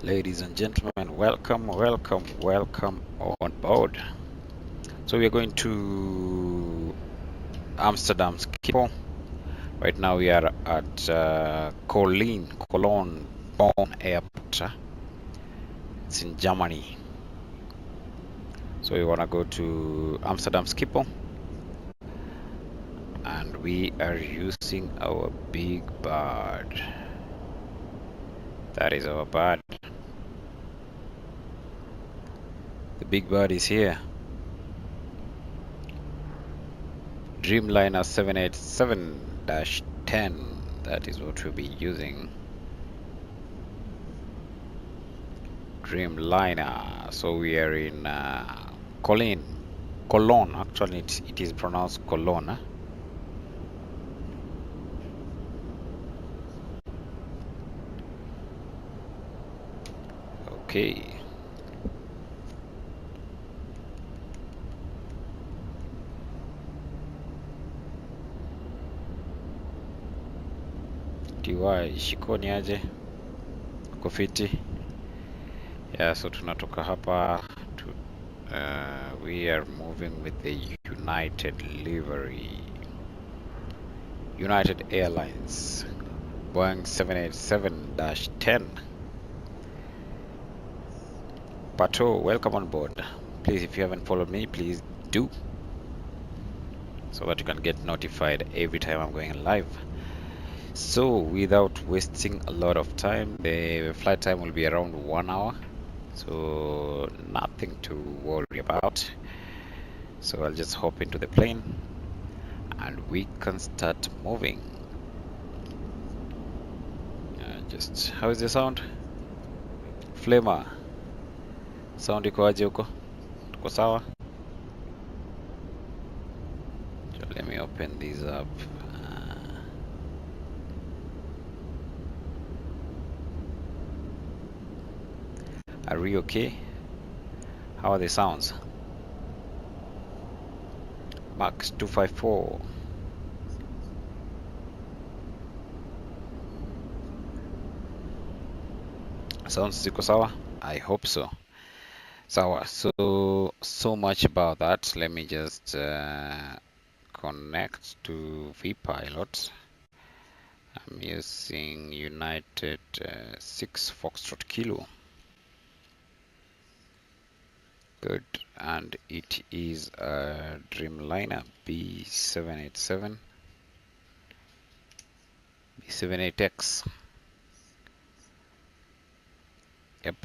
Ladies and gentlemen, welcome on board. So we are going to Amsterdam Schiphol. Right now we are at Cologne Bonn Airport. It's in Germany. So we want to go to Amsterdam Schiphol, and we are using our big bird. That is our bird. The big bird is here. Dreamliner 787-10. That is what we'll be using. Dreamliner. So we are in Cologne. Actually, it is pronounced Cologne. Okay. TY Shikoni aje? Uko fiti? Yeah, so tunatoka hapa to, we are moving with the United livery. United Airlines Boeing 787-10. Pato, welcome on board. Please, if you haven't followed me, please do, so that you can get notified every time I'm going live. So without wasting a lot of time, the flight time will be around 1 hour, so nothing to worry about. So I'll just hop into the plane and we can start moving. Just, how is the sound? Flamer, sound iko aje huko? Tuko sawa? So let me open these up. Are we okay? How are the sounds? Max 254. Sounds ziko sawa? I hope so. Sawa. So much about that. Let me just connect to vPilot. I'm using United 6 Foxtrot Kilo. Good. And it is a Dreamliner B787 B78X. Yep.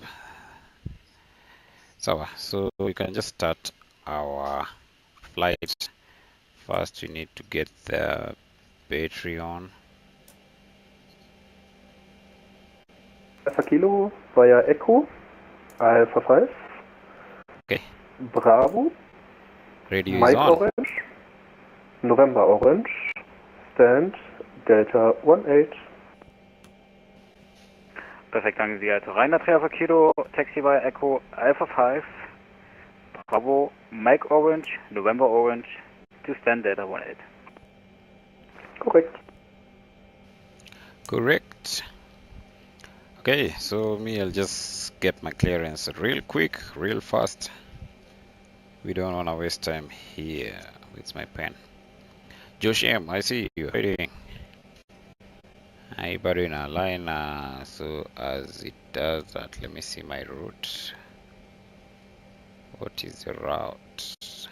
So we can just start our flight. First we need to get the battery on. Alpha Kilo via Echo, Alpha 5. Okay. Bravo. Radio Mike is on. Orange. November Orange. Stand Delta 18. Perfekt, danke Sie. Also Rainer Alpha Kilo, Taxi via Echo, Alpha 5. Bravo, Mike Orange, November Orange, to stand Delta 18. Korrekt. Correct. Okay, so I'll just get my clearance real quick, real fast. We don't want to waste time here. With my pen. Josh M, I see you. How are you doing? I bado in a line, so as it does that, let me see my route. What is the route?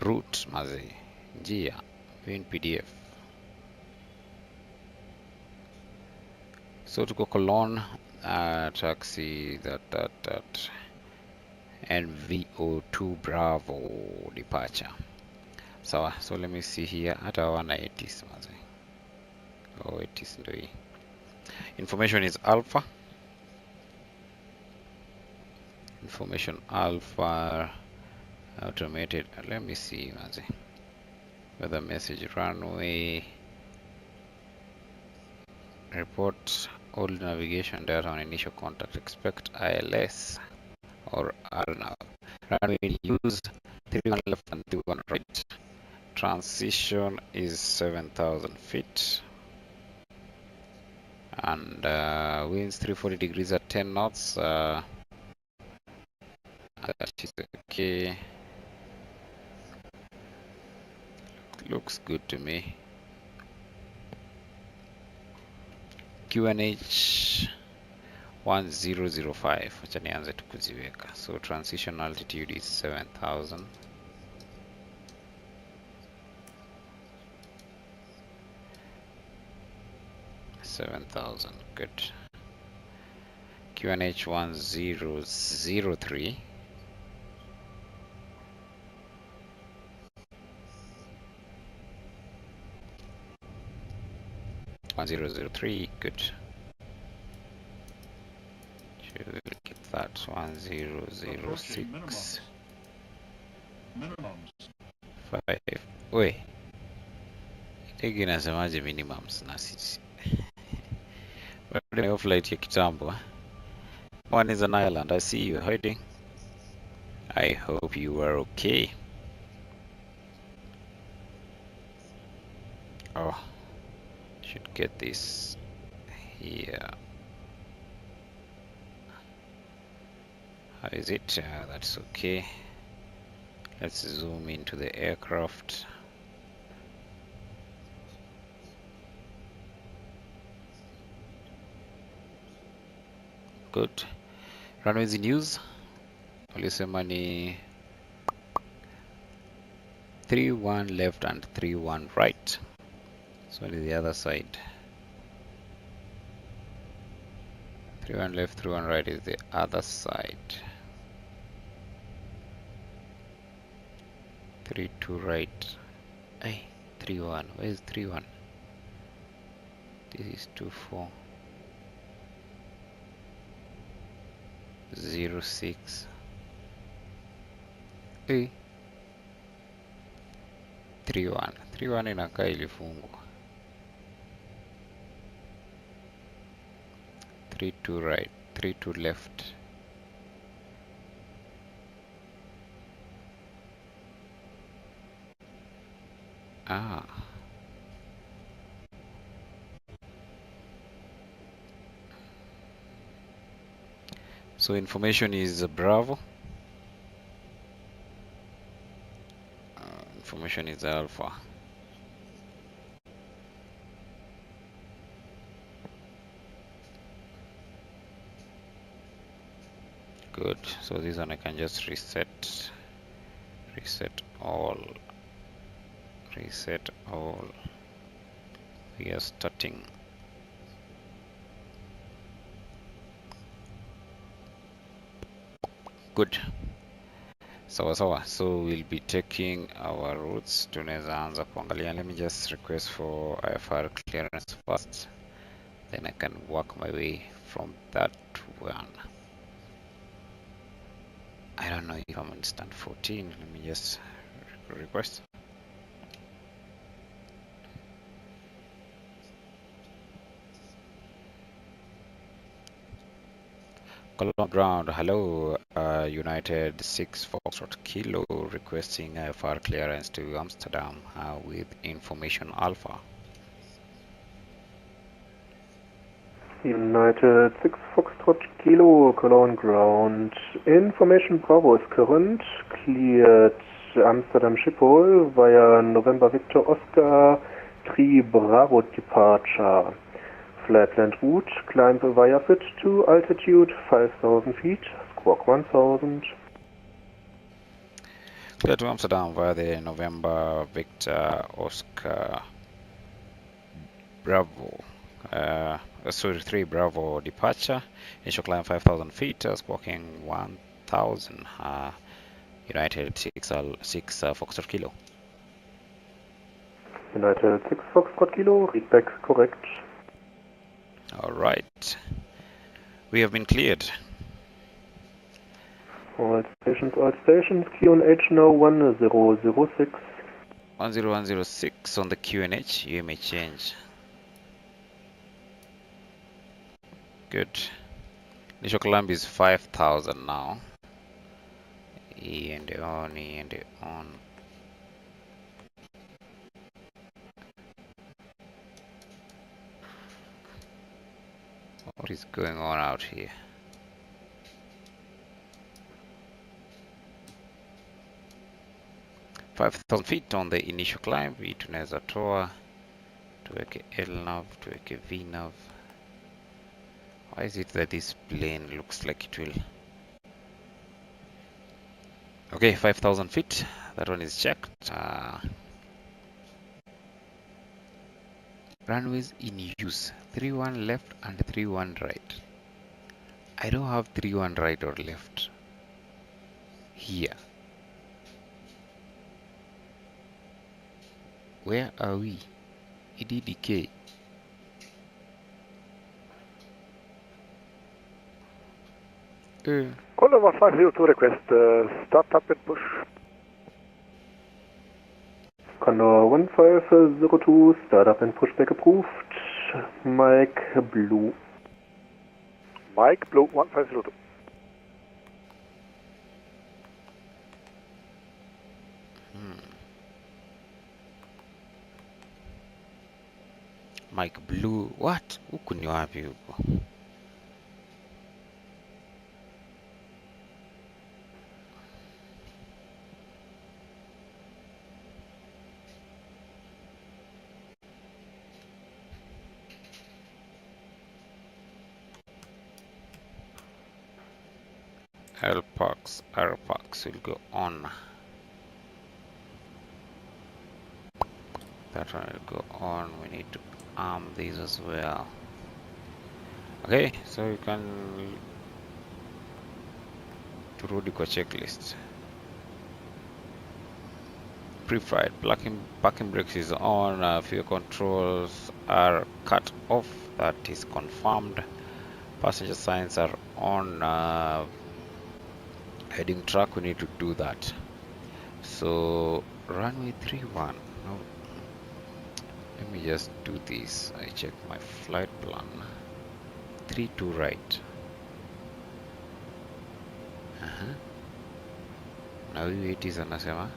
Route mazi njia in PDF. So to go Cologne, taxi that NVO2 Bravo departure. So let me see here at our 180s mazi. Oh, it is ndio. Information is Alpha. Information Alpha automated. Let me see mazi. Weather message runway. Report all navigation data on initial contact. Expect ILS or RNAV. Runway use 31 left and 31 right. Transition is 7,000 feet. And winds 340 degrees at 10 knots. That is okay. Looks good to me. QNH 1005. Acha nianze tu kuziweka. So transition altitude is 7,000. Good. QNH 1003. Good. Should get that 1006. 5. Wait. Ndege inasemaje minimums na sisi? We're flight ya kitambo. One is an island. I see you hiding. I hope you are okay. Oh, should get this here. How is it? That's okay. Let's zoom into the aircraft. Good. Runways in use. Ulisema ni 31 left and 31 right. So on the other side. 31 left, 31 right is the other side. 32 right. Hey, 31. Where is 31? This is 24. 06. Hey. 31. 31 inakaa ilifungwa. 32 right, 32 left. Ah. So information is Bravo. Information is Alpha. Good. So this one I can just reset all. Reset all. We are starting. Good. Sawa sawa. So we'll be taking our routes. Tunaweza anza kuangalia. Let me just request for IFR clearance first. Then I can work my way from that one. I don't know if I'm on stand 14. Let me just request. Column ground, hello, United 6 Foxtrot Kilo requesting IFR clearance to Amsterdam with information Alpha. United 6 Foxtrot Kilo, Cologne ground. Information Bravo is current. Cleared Amsterdam Schiphol via November Victor Oscar 3 Bravo departure. Flatland route, climb via FIT to altitude 5,000 feet, squawk 1,000. Clear to Amsterdam via the November Victor Oscar Bravo. 3 Bravo departure. Initial climb 5,000 feet, squawking 1,000. United 6 Foxtrot Kilo. United 6 Foxtrot Kilo, read back correct. Alright. We have been cleared. All stations, QNH now 1006. 10106 on the QNH, you may change. Good. Initial climb is 5,000 now. And on. What is going on out here? $5,000 feet on the initial climb. Hii tunaweza toa tuweke LNAV, tuweke VNAV. Why is it that this plane looks like it will? Okay, 5,000 feet. That one is checked. Runways in use. 31 left and 31 right. I don't have 31 right or left here. Where are we? EDDK. Condor 1502 request start up and push. Condor 1502, start up and pushback approved. Mike Blue. Mike Blue 1502. Mike Blue. What? Huku ni wapi huko? Airpox will go on. That one will go on. We need to arm these as well. Okay, so you can turudi kwa checklist. Pre-flight parking brakes is on. Fuel controls are cut off. That is confirmed. Passenger signs are on. Heading track, we need to do that. So runway 31. No, let me just do this. I check my flight plan. 32 right. Now it is anasema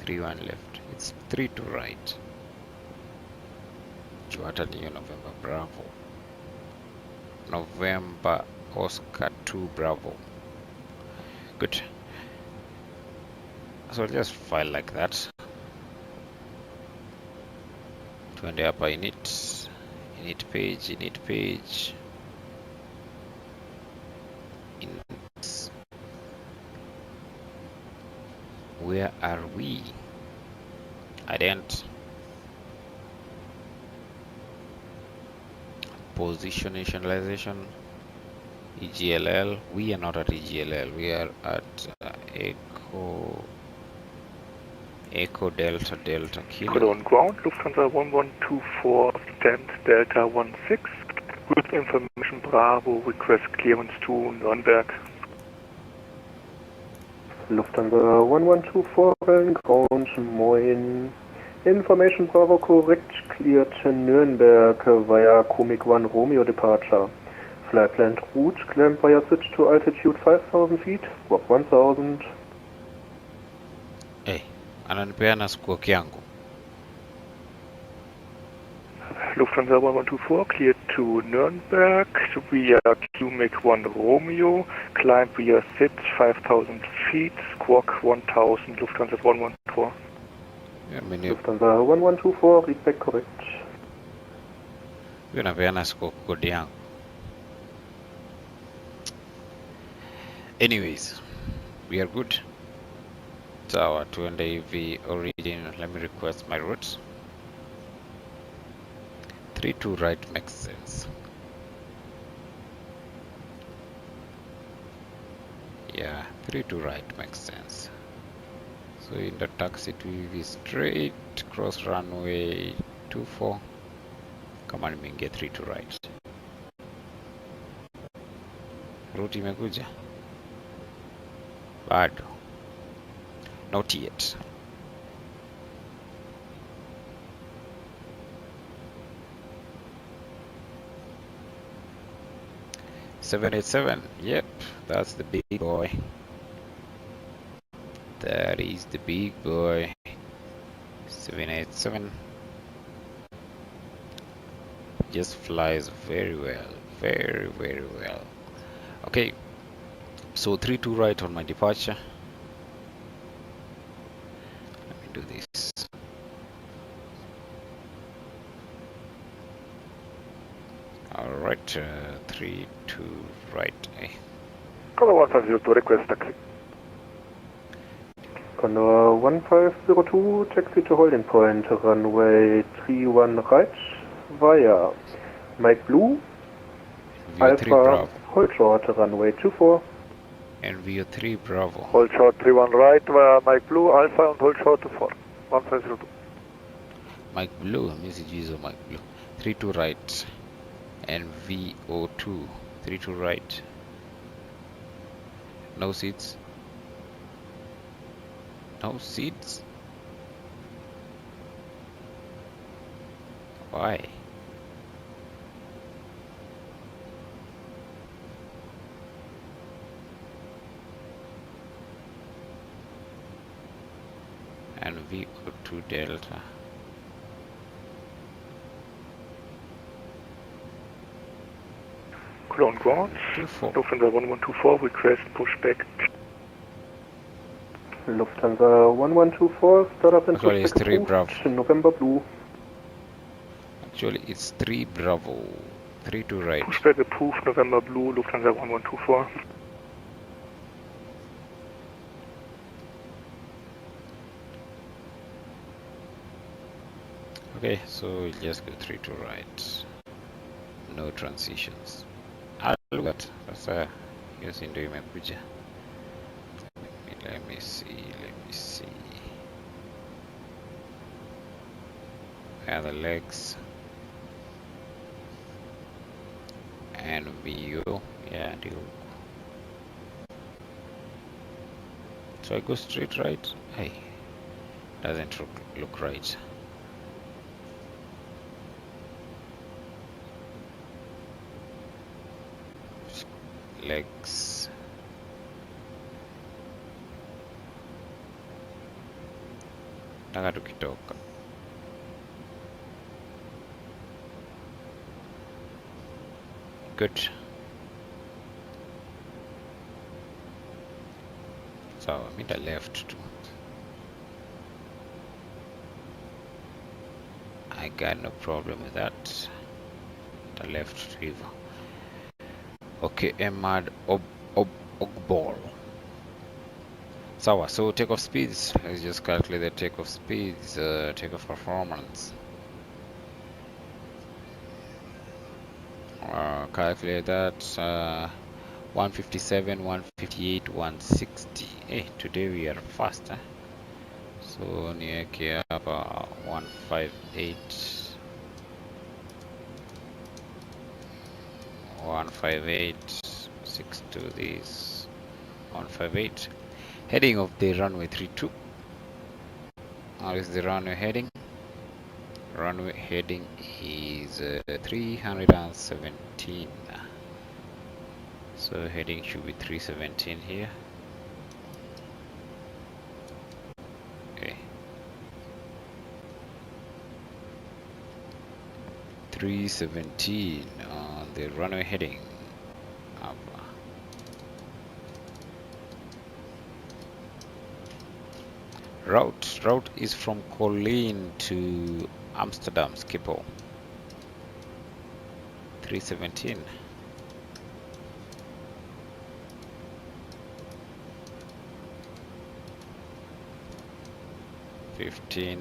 31 left. It's 32 right. Chuata niyo November Bravo. November Oscar 2 Bravo. Good. So I'll just file like that. To end up init page. Where are we? Ident. Position initialization. EGLL. We are not at EGLL. We are at Echo Delta Kilo. Cologne ground, Lufthansa 1124, stand Delta 16. With information Bravo, request clearance to Nürnberg. Lufthansa 1124, ground, moin. Information Bravo correct, cleared Nürnberg via Comic 1 Romeo departure. Flight planned route, climb via switch to altitude 5000 feet, walk 1000. Hey, ananipeana squawk yangu. Lufthansa 1124, cleared to Nürnberg via Comic 1 Romeo, climb via SIT 5000 feet, squawk 1000, Lufthansa 1124. Lufthansa 1124, read back correct. Hiyo napeana squawk code yangu. Anyways, we are good. Sawa, tuende hivi origin. Let me request my routes. 32 right makes sense. Yeah, 32 right makes sense. So in the taxi to be straight, cross runway 24. Kama nimeingia 32 right. Route imekuja? Bado. Not yet. $787. Yep, that's the big boy. That is the big boy. 787. Just flies very well. Very, very well. Okay. So 32 right on my departure. Let me do this. Alright, 32 right. Condor 1502, request taxi. Condor 1502, taxi to holding point, runway 31 right, via Mike Blue, Alpha, hold short, runway 24. And VO3 Bravo. Hold short 31 right via Mike Blue, Alpha and hold short to 4. 1502. Mike Blue, message is Mike Blue. 32 right. And VO2. 32 right. No seats. No seats. Why? And VO2 Delta. ground. 24. Lufthansa 1124, request pushback. Lufthansa 1124, startup and Actually, it's pushback 3 approved. Bravo. November Blue. Actually, it's 3 Bravo. 3 to right. Pushback approved, November Blue, Lufthansa 1124. Okay, so we'll just go 3 to right. No transitions. I'll do that. Sasa hiyo si ndio imekuja. Let me see. Where are the legs? And VU. Yeah, ndio. So I go straight right. Hey, doesn't look right. Legs. Nataka tukitoka. Good. So I'm in the left too. I got no problem with that. The left river. Okay, Emad Ogbol. Sawa, so takeoff speeds. Let's just calculate the takeoff speeds, takeoff performance. Calculate that. 157, 158, 160. Hey, today we are faster. So niweke hapa 158. 158, 6 to this 158. Heading of the runway 32. How is the runway heading? Runway heading is 317. So heading should be 317 here. Okay. 317 on the runway heading up. Route is from Colleen to Amsterdam Schiphol. 317. $15,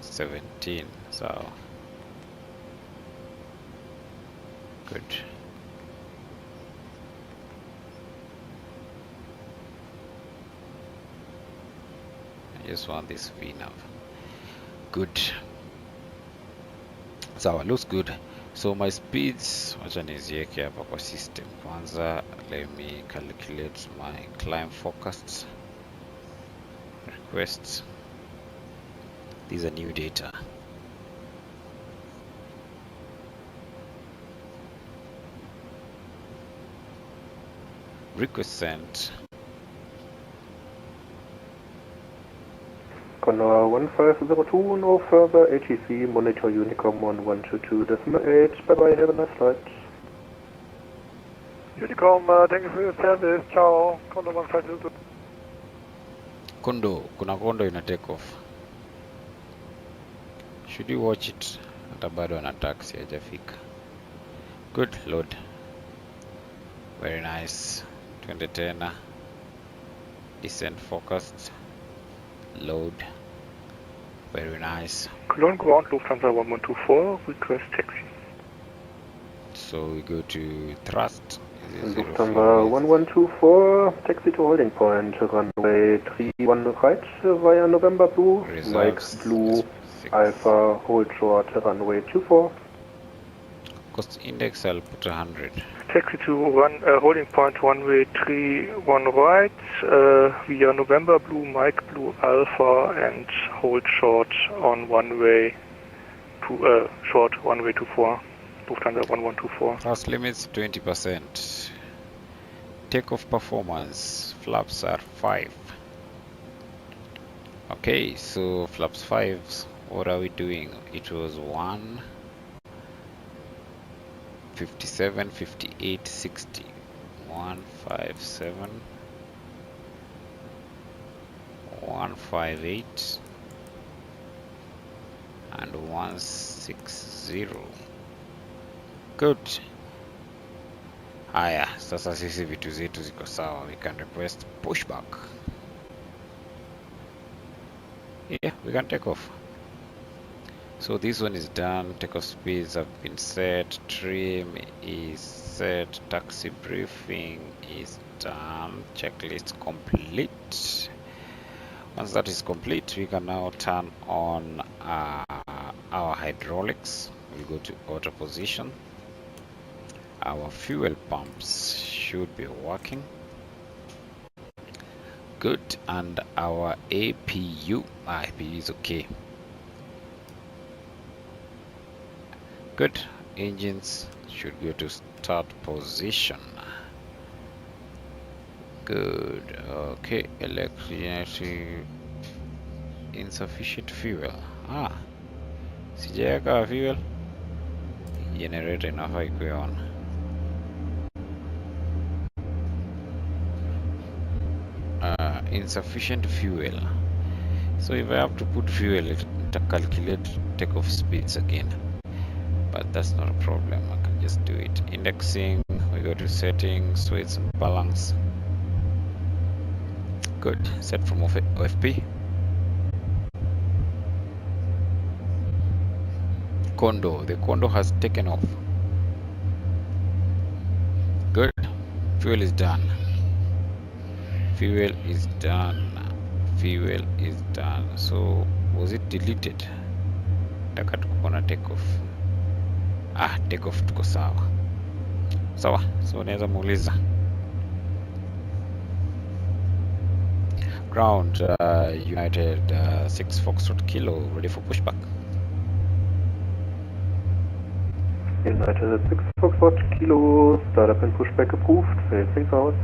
$17. So good. I just want this V now. Good. So it looks good. So my speeds, wacha niziweke hapa kwa system kwanza. Let me calculate my climb forecast requests. These are new data. Request sent. Condor 1502, no further ATC, monitor Unicom 1122.8. Bye bye, have a nice flight. Unicom, thank you for your service. Ciao. Condor 1502. Kondo, kuna kondo ina take off. Should you watch it? Hata bado ana taxi hajafika. Good load. Very nice. Twende tena. Descent focused. Load. Very nice. Cologne ground, Lufthansa 1124, request taxi. So we go to thrust. Lufthansa 1124, taxi to holding point, runway 31 right via November Blue, Mike Blue, Alpha, hold short, runway 24. Cost index I'll put 100. Taxi to holding point runway 31 right via November Blue, Mike Blue, Alpha, and hold short on runway short runway 24. Lufthansa 1124. Thrust limits 20%. Takeoff performance. Flaps are 5. Okay, so flaps 5. What are we doing? It was 1, 57, 58, 60. 157, 158 and 160. Good. Haya, sasa sisi vitu zetu ziko sawa. We can request pushback. Yeah, we can take off. So this one is done. Takeoff speeds have been set. Trim is set. Taxi briefing is done. Checklist complete. Once that is complete, we can now turn on our hydraulics. We'll go to auto position. Our fuel pumps should be working. Good. And our APU is okay. Good. Engines should go to start position. Good. Okay. Electricity. Insufficient fuel. Sijaweka fuel. Generator inafaa ikuwe on. Insufficient fuel. So if I have to put fuel, it calculate takeoff speeds again. But that's not a problem. I can just do it. Indexing. We go to settings, weights and balance. Good. Set from OFP. Kondo. The Kondo has taken off. Good. Fuel is done. Fuel is done. Fuel is done. So was it deleted? Taka tuko na take off. Take off tuko sawa. Sawa. So naweza muuliza. Ground United 6 Foxtrot Kilo ready for pushback. United 6 Foxtrot Kilo, startup and pushback approved, facing south.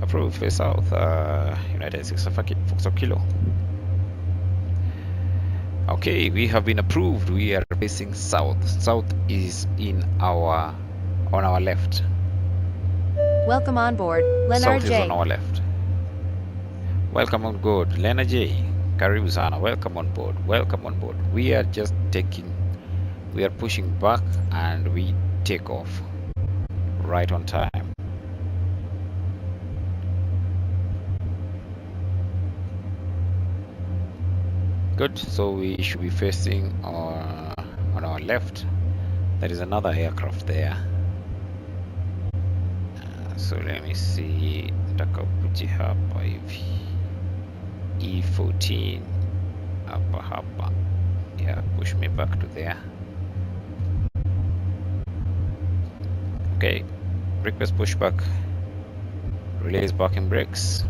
Approved, face south, United 6 Foxtrot Kilo. Okay, we have been approved. We are facing south. South is on our left. Welcome on board, Leonard South J. is on our left. Welcome on board, Leonard J. Karibu sana. Welcome on board. Welcome on board. We are pushing back and we take off right on time. Good. So we should be facing on our left. There is another aircraft there. So let me see. Takaputi hapa hivi. E14 hapa. Yeah, push me back to there. Okay, request pushback. Release parking brakes.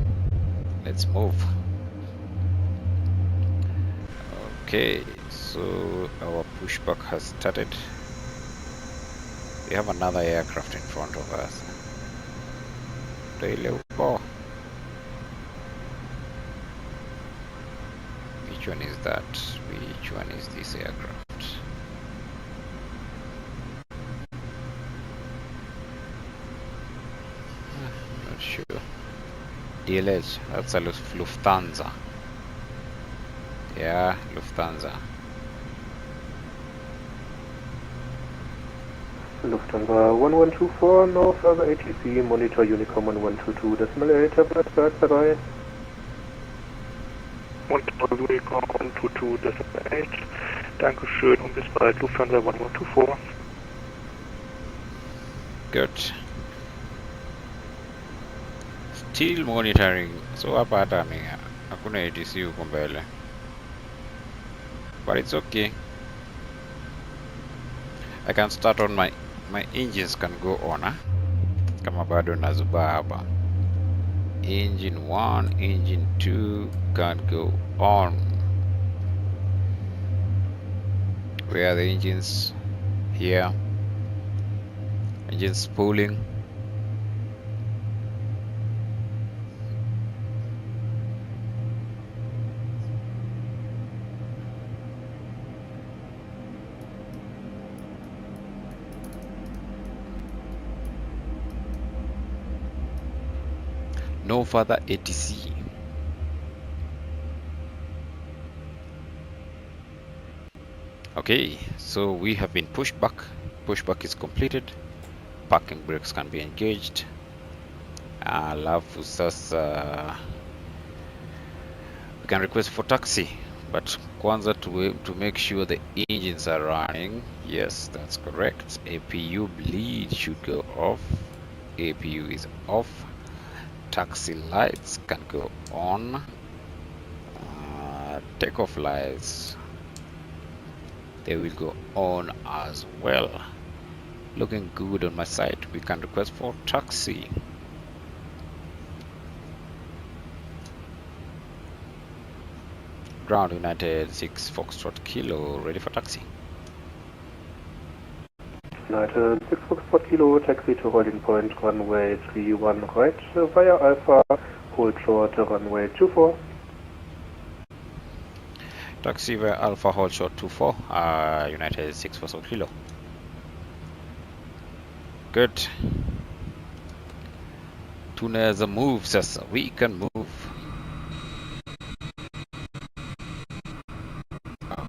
Let's move. Okay, so our pushback has started. We have another aircraft in front of us. Which one is that? Which one is this aircraft? Not sure. DLH, that's a Lufthansa. Yeah, Lufthansa. Lufthansa 1124, no further ATC, monitor Unicom 1122.8, Tablet bereit dabei. Monitor Unicom 122.8, Dankeschön und bis bald, Lufthansa 1124. Good. Still monitoring. So hapa hata hakuna ATC huko mbele. But it's okay. I can start on my engines can go on. Kama bado nazubaa hapa. Engine 1, engine 2 can go on. Where are the engines? Here. Engine spooling. No further ATC. Okay, so we have been pushed back. Pushback is completed. Parking brakes can be engaged. Alafu sasa we can request for taxi, but kwanza to make sure the engines are running. Yes, that's correct. APU bleed should go off. APU is off. Taxi lights can go on. Takeoff lights, they will go on as well. Looking good on my side. We can request for taxi. Ground United 6 Foxtrot Kilo, ready for taxi. United 6 Foxtrot Kilo, taxi to holding point runway 31 right via Alpha, hold short runway 24. Taxi via Alpha, hold short 24, United 6 Foxtrot Kilo. Good. Tunaweza move sasa, we can move.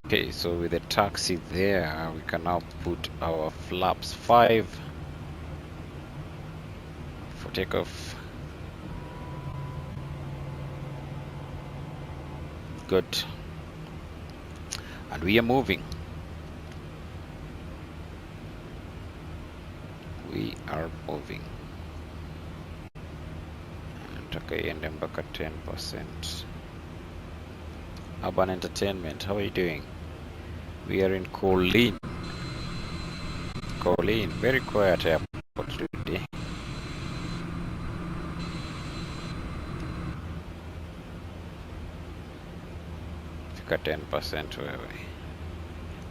Okay, so with the taxi there, we can now put our flaps 5 for takeoff. Good. And we are moving. We are moving. Takaiende mpaka 10%. Urban Entertainment, how are you doing? We are in Colleen. Colleen, very quiet airport today. Fika 10% wewe.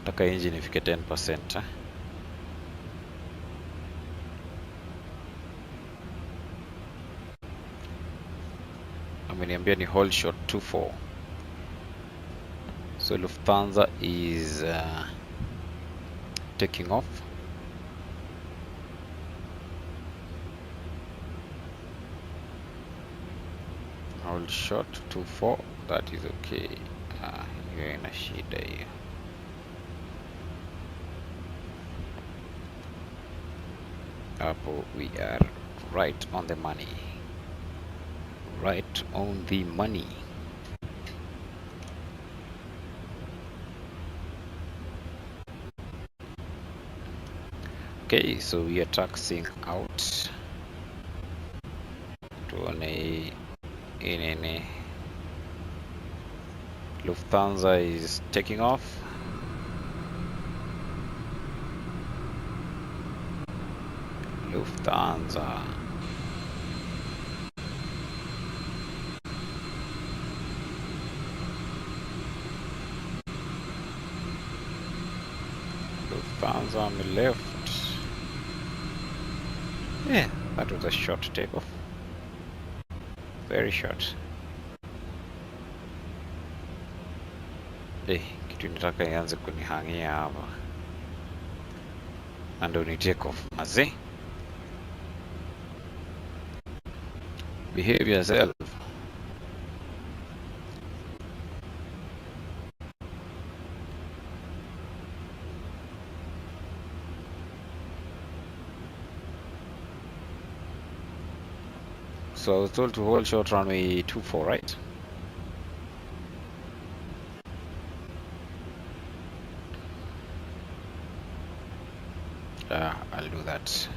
Taka engine ifike 10%. Eh? Ameniambia ni hold short 24. So Lufthansa is taking off. Hold short 24, that is okay. Hiyo ina shida hiyo. Hapo we are right on the money. Right on the money. Okay, so we are taxiing out. Tuone inene. Lufthansa is taking off. Lufthansa. Lufthansa on the left. Yeah, that was a short takeoff. Very short. Kitu nitaka ianze kunihangia hapa. And ni take off maze. Behave yourself. So I was told to hold short runway 24, right? I'll do that.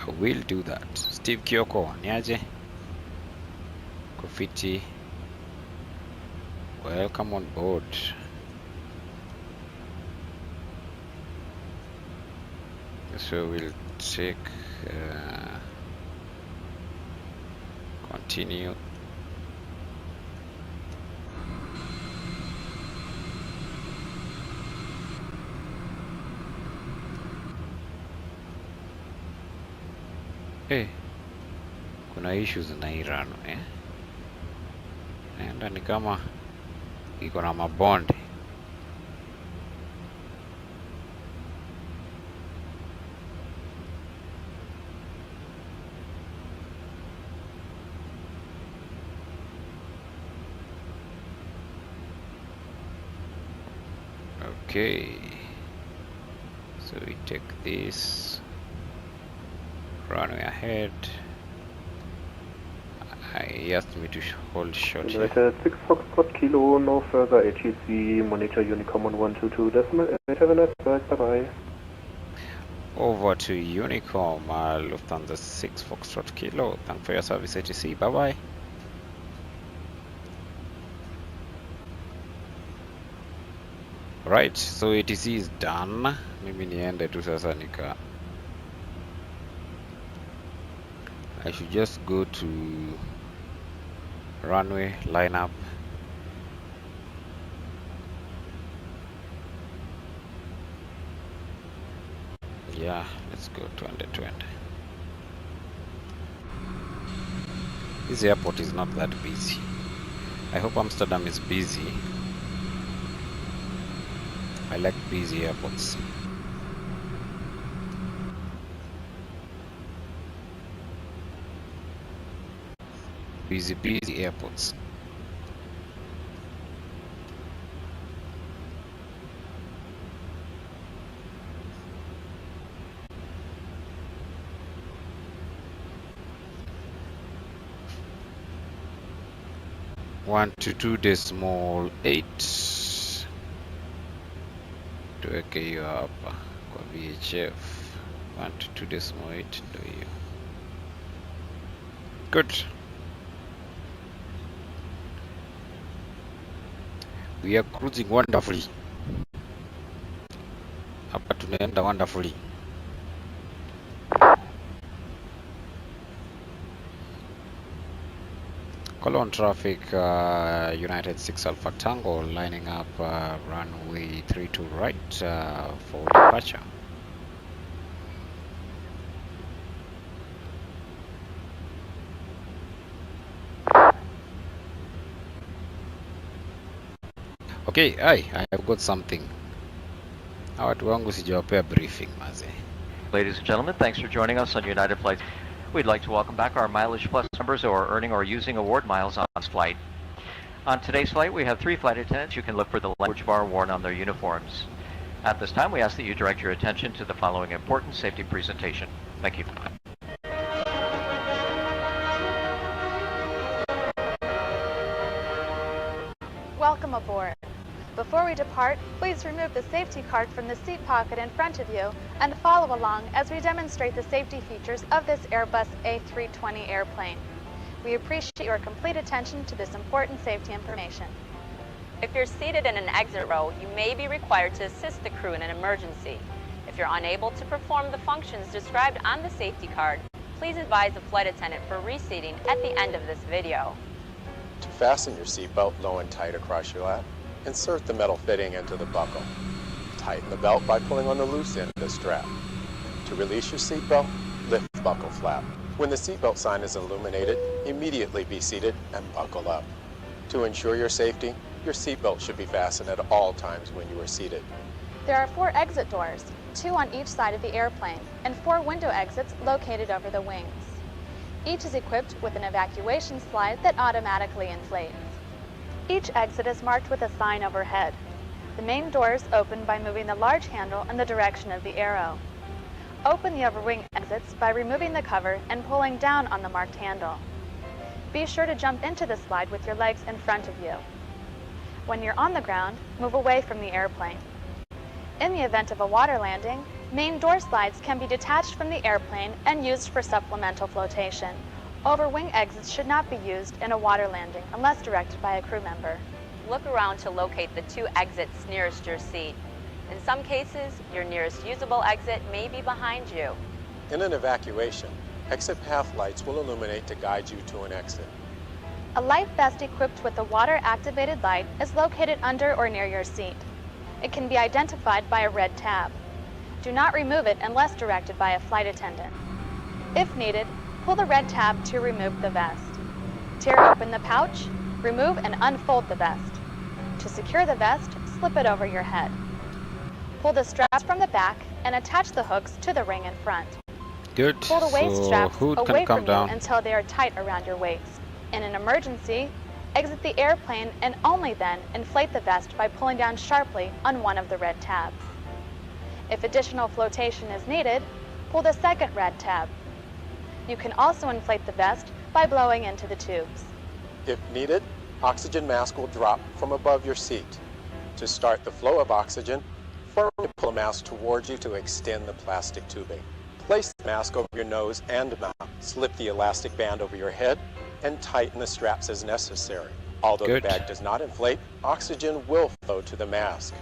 I will do that. Steve Kyoko, niaje? Kofiti. Welcome on board. So we'll check. Continue. Kuna issues na Iran naenda ni kama iko na mabonde. Okay. So we take this. Runway ahead. He asked me to hold short here. United 6 Foxtrot Kilo, no further ATC, monitor Unicom on 122.8, have a nice flight, bye bye. Over to Unicom, Lufthansa 6 Foxtrot Kilo. Thanks for your service, ATC. Bye bye. Right, so ATC is done. Mimi niende tu sasa nika. I should just go to runway lineup. Yeah, let's go 2020. This airport is not that busy. I hope Amsterdam is busy. I like busy airports. Busy airports. One to 2.8 tuweke hiyo hapa kwa VHF. 1 to 2.8 ndio hiyo. Good. We are cruising wonderfully. Hapa tunaenda wonderfully. Cologne traffic, United 6 Alpha Tango, lining up runway 32 right for departure. Okay, I have got something. Watu wangu sijawapea briefing maze. Ladies and gentlemen, thanks for joining us on United Flights. We'd like to welcome back our Mileage Plus members who are earning or using award miles on this flight. On today's flight, we have 3 flight attendants. You can look for the language bar worn on their uniforms. At this time, we ask that you direct your attention to the following important safety presentation. Thank you. Welcome aboard. Before we depart, please remove the safety card from the seat pocket in front of you and follow along as we demonstrate the safety features of this Airbus A320 airplane. We appreciate your complete attention to this important safety information. If you're seated in an exit row, you may be required to assist the crew in an emergency. If you're unable to perform the functions described on the safety card, please advise the flight attendant for reseating at the end of this video. To fasten your seatbelt low and tight across your lap, insert the metal fitting into the buckle. Tighten the belt by pulling on the loose end of the strap. To release your seatbelt, lift the buckle flap. When the seatbelt sign is illuminated, immediately be seated and buckle up. To ensure your safety, your seatbelt should be fastened at all times when you are seated. There are 4 exit doors, 2 on each side of the airplane, and 4 window exits located over the wings. Each is equipped with an evacuation slide that automatically inflates. Each exit is marked with a sign overhead. The main doors open by moving the large handle in the direction of the arrow. Open the overwing exits by removing the cover and pulling down on the marked handle. Be sure to jump into the slide with your legs in front of you. When you're on the ground, move away from the airplane. In the event of a water landing, main door slides can be detached from the airplane and used for supplemental flotation. Overwing exits should not be used in a water landing unless directed by a crew member. Look around to locate the 2 exits nearest your seat. In some cases, your nearest usable exit may be behind you. In an evacuation, exit path lights will illuminate to guide you to an exit. A life vest equipped with a water-activated light is located under or near your seat. It can be identified by a red tab. Do not remove it unless directed by a flight attendant. If needed, pull the red tab to remove the vest. Tear open the pouch, remove and unfold the vest. To secure the vest, slip it over your head. Pull the straps from the back and attach the hooks to the ring in front. Good. Pull the waist So straps hood away can come from down. you until they are tight around your waist. In an emergency, Exit the airplane and only then inflate the vest by pulling down sharply on one of the red tabs. If additional flotation is needed, pull the second red tab. You can also inflate the vest by blowing into the tubes. If needed, oxygen mask will drop from above your seat. To start the flow of oxygen, firmly pull the mask towards you to extend the plastic tubing. Place the mask over your nose and mouth. Slip the elastic band over your head and tighten the straps as necessary. Although Good. the bag does not inflate, oxygen will flow to the mask.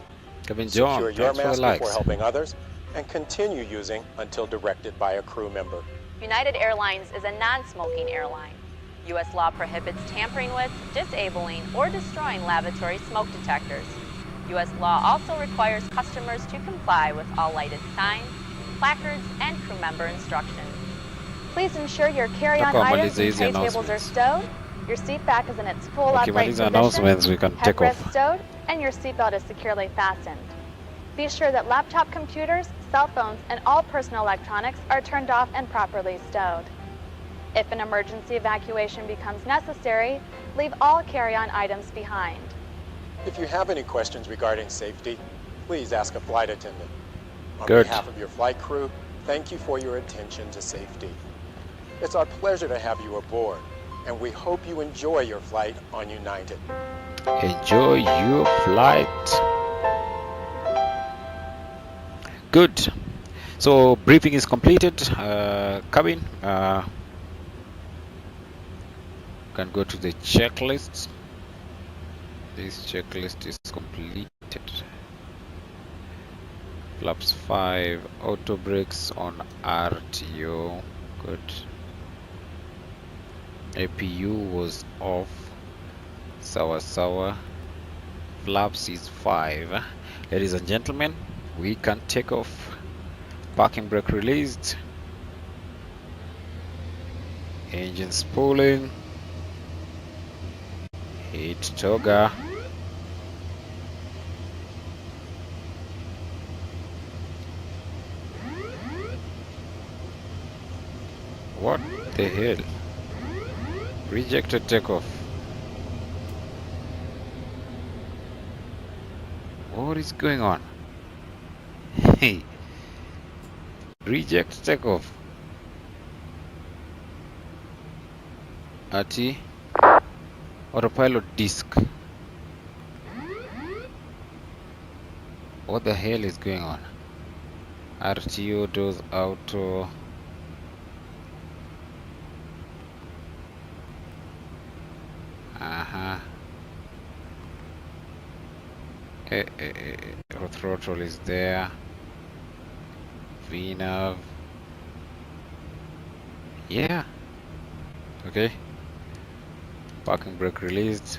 Kevin John, Secure your thanks for the mask before likes. helping others and continue using until directed by a crew member. United Airlines is a non-smoking airline. U.S. law prohibits tampering with, disabling, or destroying lavatory smoke detectors. U.S. law also requires customers to comply with all lighted signs, placards, and crew member instructions. Please ensure your carry-on Naomba items and maliza tray hizi tables are announcements. stowed, your seat back is in its full upright Ukimaliza position, announcements, we can take headrest off. stowed, and your seatbelt is securely fastened. Be sure that laptop computers, cell phones, and all personal electronics are turned off and properly stowed. If an emergency evacuation becomes necessary, leave all carry-on items behind. If you have any questions regarding safety, please ask a flight attendant. On Good. behalf of your flight crew, thank you for your attention to safety. It's our pleasure to have you aboard, and we hope you enjoy your flight on United. Enjoy your flight. Good. So briefing is completed. Cabin, can go to the checklist. This checklist is completed. Flaps 5, auto brakes on RTO. Good. APU was off. Sawa. Flaps is 5. Ladies and gentlemen, we can take off. Parking brake released. Engine spooling. Hit toga. What the hell? Rejected takeoff. What is going on? Hey. Reject takeoff. Ati. Autopilot disk. What the hell is going on? RTO does auto. Throttle is there. VNAV. Yeah. Okay. Parking brake released.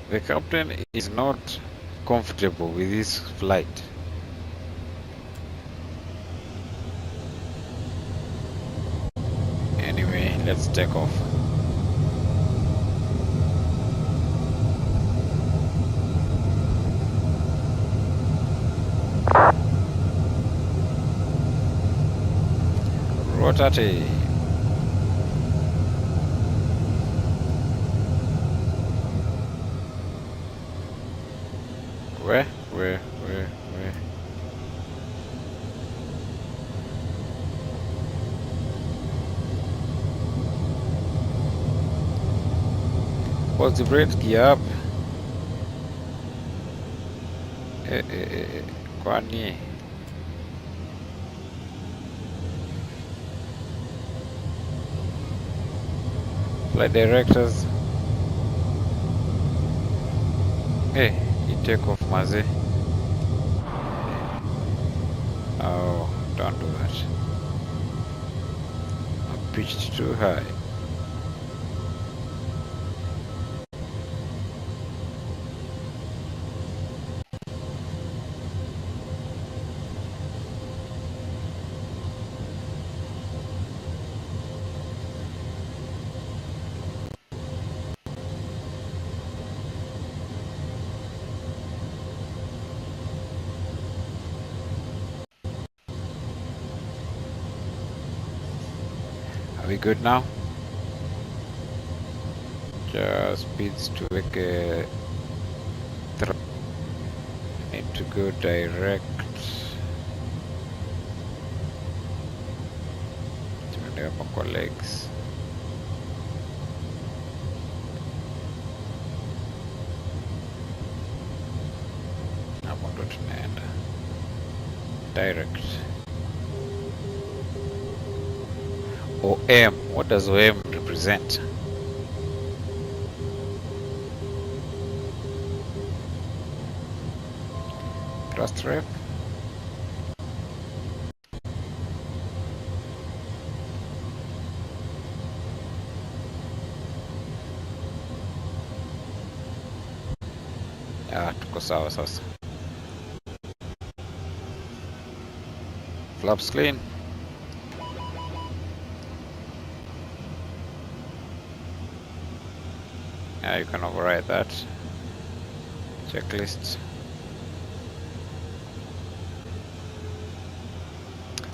The captain is not comfortable with this flight. Anyway, let's take off. Rotate. Where? What's the brake? Gear up. Kwani? Flight directors. Hey, you take off, Maze. Oh, don't do that. I pitched too high. Are we good now? Just speeds to like a need to go direct to hapa kwa legs. Hapo ndo tunaenda direct. OM, what does OM represent? Thrust ref. Tuko sawa sasa. Flaps clean. You can override that. Checklist.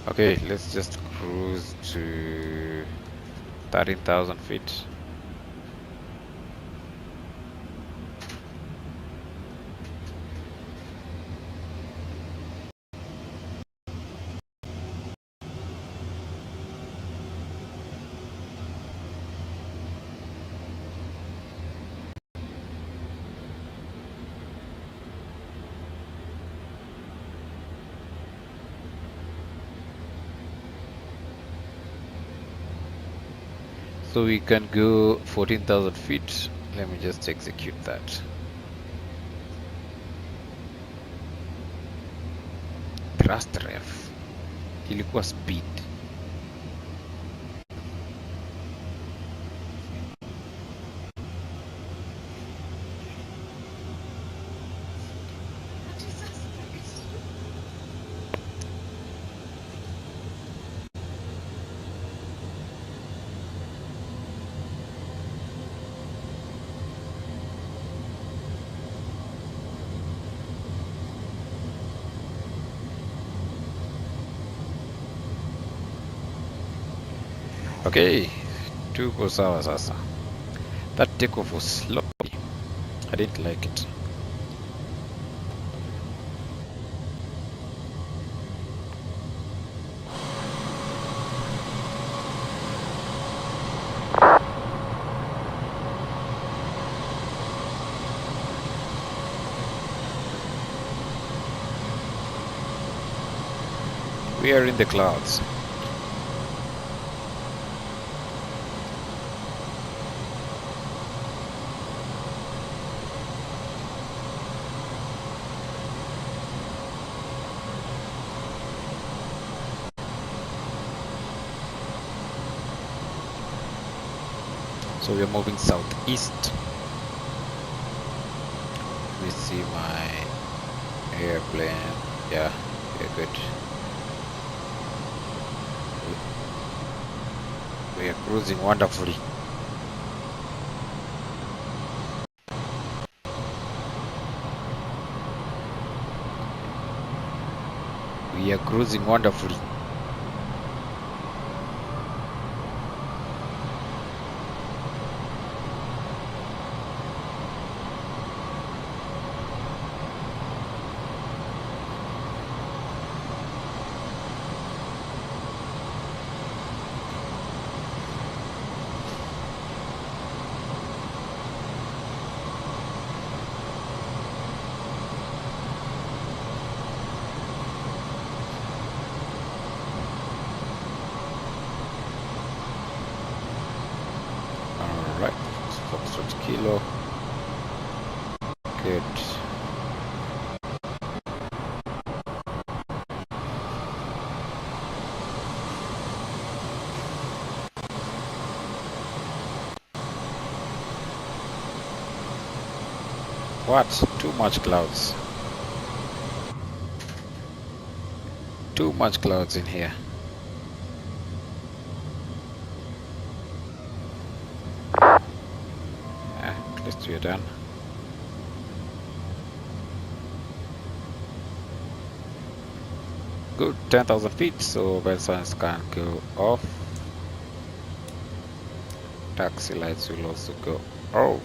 Okay, let's just cruise to 13,000 feet. So we can go 14,000 feet. Let me just execute that. Thrust ref. Ilikuwa speed. Okay, tuko sawa sasa. That takeoff was slow. I didn't like it. We are in the clouds. So we are moving southeast. Let me see my airplane. Yeah, we're good. We are cruising wonderfully. We are cruising wonderfully. Foxtrot Kilo. Good. What? Too much clouds. Too much clouds in here. At least we're done. Good, 10,000 feet, so bell signs can go off. taxi lights will also go off,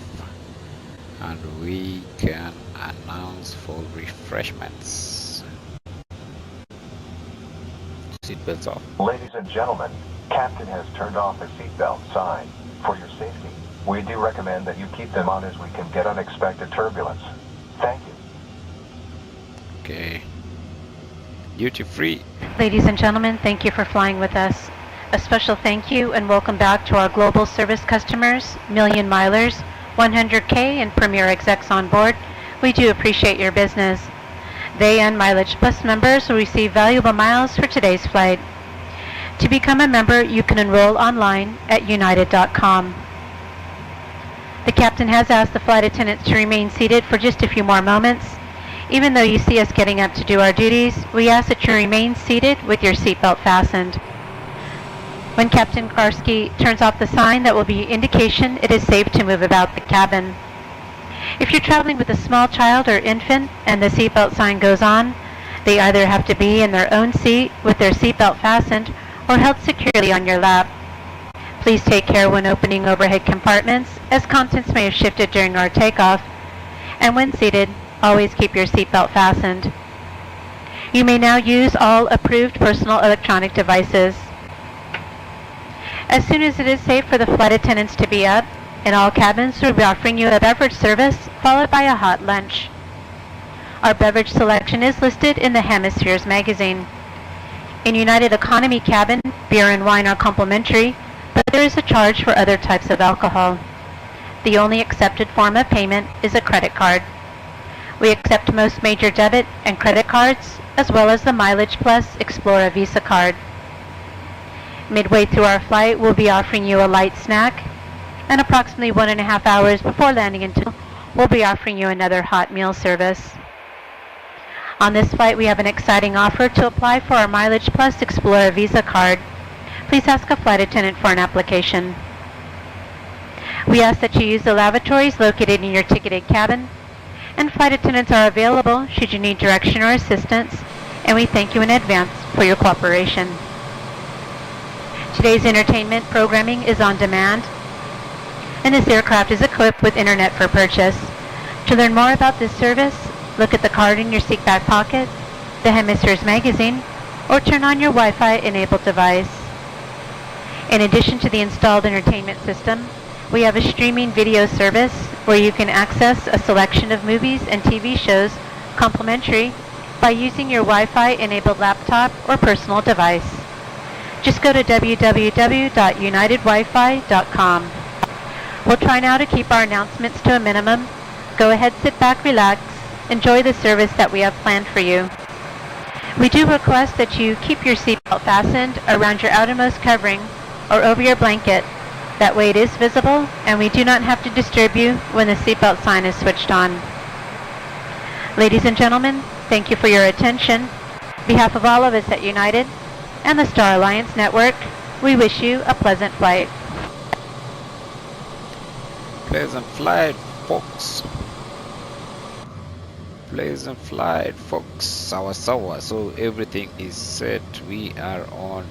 and we can announce for refreshments. Seatbelts off. Ladies and gentlemen, Captain has turned off the seatbelt sign. For your safety, we do recommend that you keep them on as we can get unexpected turbulence. Thank you. Okay. Duty free. Ladies and gentlemen, thank you for flying with us. A special thank you and welcome back to our global service customers, Million Milers, 100K and Premier Execs on board. We do appreciate your business. They and Mileage Plus members will receive valuable miles for today's flight. To become a member, you can enroll online at united.com. The captain has asked the flight attendants to remain seated for just a few more moments. Even though you see us getting up to do our duties, we ask that you remain seated with your seatbelt fastened. When Captain Karski turns off the sign, that will be indication it is safe to move about the cabin. If you're traveling with a small child or infant and the seatbelt sign goes on, they either have to be in their own seat with their seatbelt fastened or held securely on your lap. Please take care when opening overhead compartments, as contents may have shifted during our takeoff. And when seated, always keep your seatbelt fastened. You may now use all approved personal electronic devices. As soon as it is safe for the flight attendants to be up, in all cabins we'll be offering you a beverage service followed by a hot lunch. Our beverage selection is listed in the Hemispheres magazine. In United Economy cabin, beer and wine are complimentary, but there is a charge for other types of alcohol. The only accepted form of payment is a credit card. We accept most major debit and credit cards, as well as the Mileage Plus Explorer Visa card. Midway through our flight, we'll be offering you a light snack, and approximately 1.5 hours before landing in Tucson, we'll be offering you another hot meal service. On this flight, we have an exciting offer to apply for our Mileage Plus Explorer Visa card. Please ask a flight attendant for an application. We ask that you use the lavatories located in your ticketed cabin, and flight attendants are available should you need direction or assistance, and we thank you in advance for your cooperation. Today's entertainment programming is on demand, and this aircraft is equipped with internet for purchase. To learn more about this service, look at the card in your seat back pocket, the Hemispheres magazine, or turn on your Wi-Fi enabled device. In addition to the installed entertainment system, we have a streaming video service where you can access a selection of movies and TV shows complimentary by using your Wi-Fi enabled laptop or personal device. Just go to www.unitedwifi.com. We'll try now to keep our announcements to a minimum. Go ahead, sit back, relax, enjoy the service that we have planned for you. We do request that you keep your seatbelt fastened around your outermost covering or over your blanket. That way it is visible, and we do not have to disturb you when the seatbelt sign is switched on. Ladies and gentlemen, thank you for your attention. On behalf of all of us at United and the Star Alliance Network, we wish you a pleasant flight. Pleasant flight, folks. Pleasant flight, folks. Sawa. So everything is set. We are on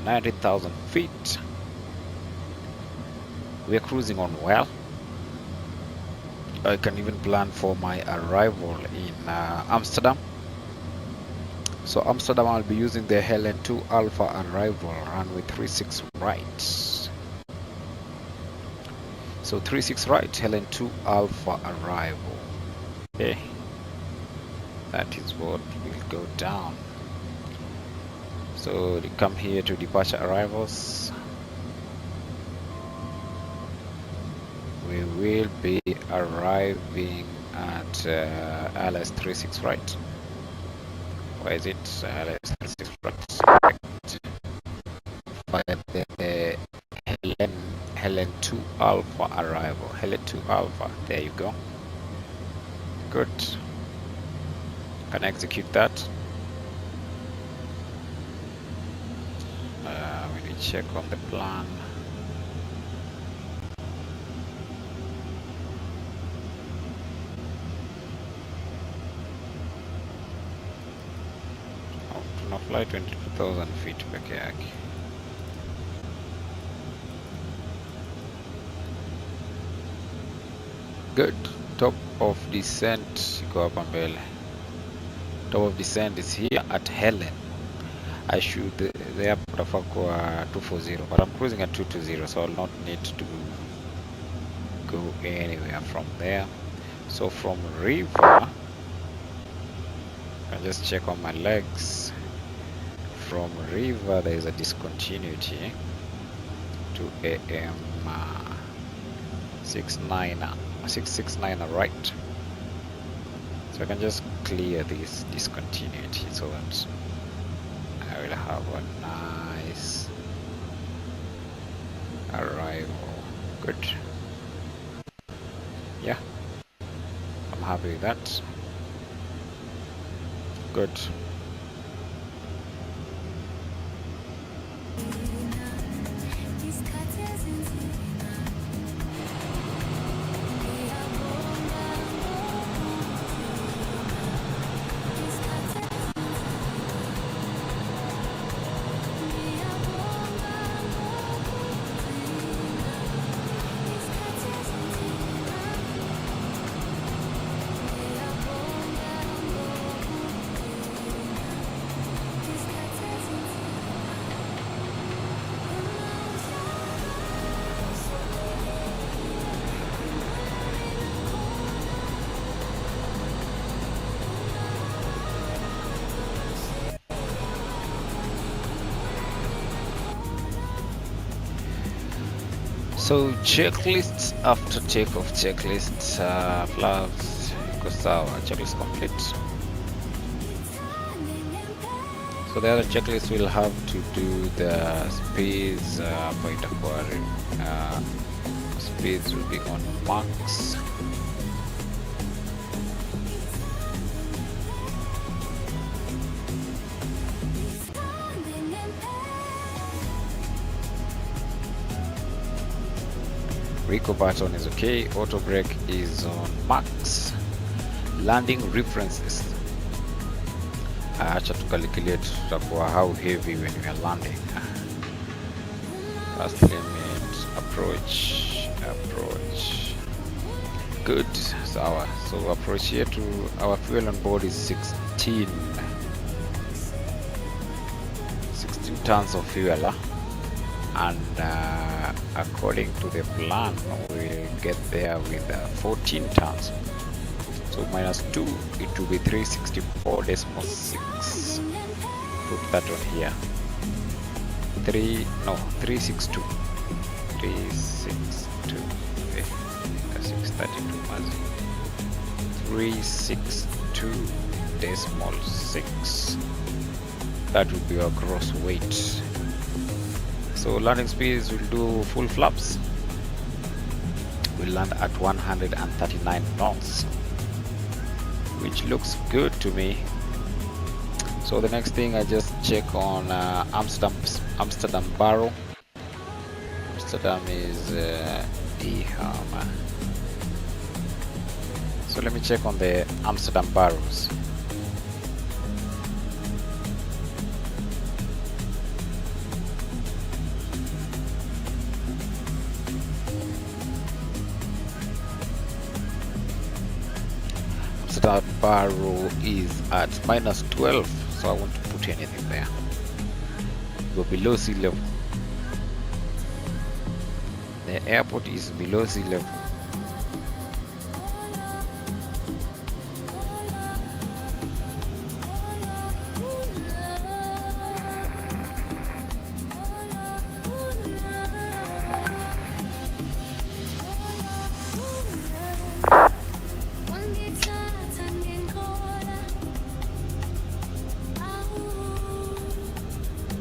90,000 feet. We are cruising on well. I can even plan for my arrival in Amsterdam. So Amsterdam, I'll be using the Helen 2 Alpha arrival runway 36 right. So 36 right, Helen 2 Alpha arrival. Okay, that is what will go down. So they come here to departure arrivals. We will be arriving at LS 36 right. Why is it LS 36 right? By the Helen 2 Alpha arrival. Helen 2 Alpha. There you go. Good. Can execute that. We need to check on the plan. Now fly 22,000 feet per kyak. Good. Top of descent iko hapa mbele. Top of descent is here at Helen. I should the airport of 240, but I'm cruising at 220, so I'll not need to go anywhere from there. So from River, I just check on my legs. From River, there is a discontinuity to AM 669 right. So I can just clear this discontinuity so that I will have a nice arrival. Good. Yeah, I'm happy with that. Good. So checklists after takeoff, checklists, flaps, sawa, checklist complete. So the other checklist will have to do the speeds, speeds will be on max. Rico button is okay, auto brake is on max. Landing references. Acha to calculate tutakuwa how heavy when we are landing. Fast limit, approach. Good, sawa. So approach here to our fuel on board is 16 tons of fuel. And according to the plan, we'll get there with 14 tons. So minus 2, it will be 364.6. Put that on here. 362. 362. 632. 362.6. That will be our gross weight. So landing speeds will do full flaps. We'll land at 139 knots, which looks good to me. So the next thing, I just check on Amsterdam Barrow. Amsterdam is Eham. So let me check on the Amsterdam Barrows. Amsterdam Barrow is at minus 12, so I won't put anything there. Go below sea level. The airport is below sea level.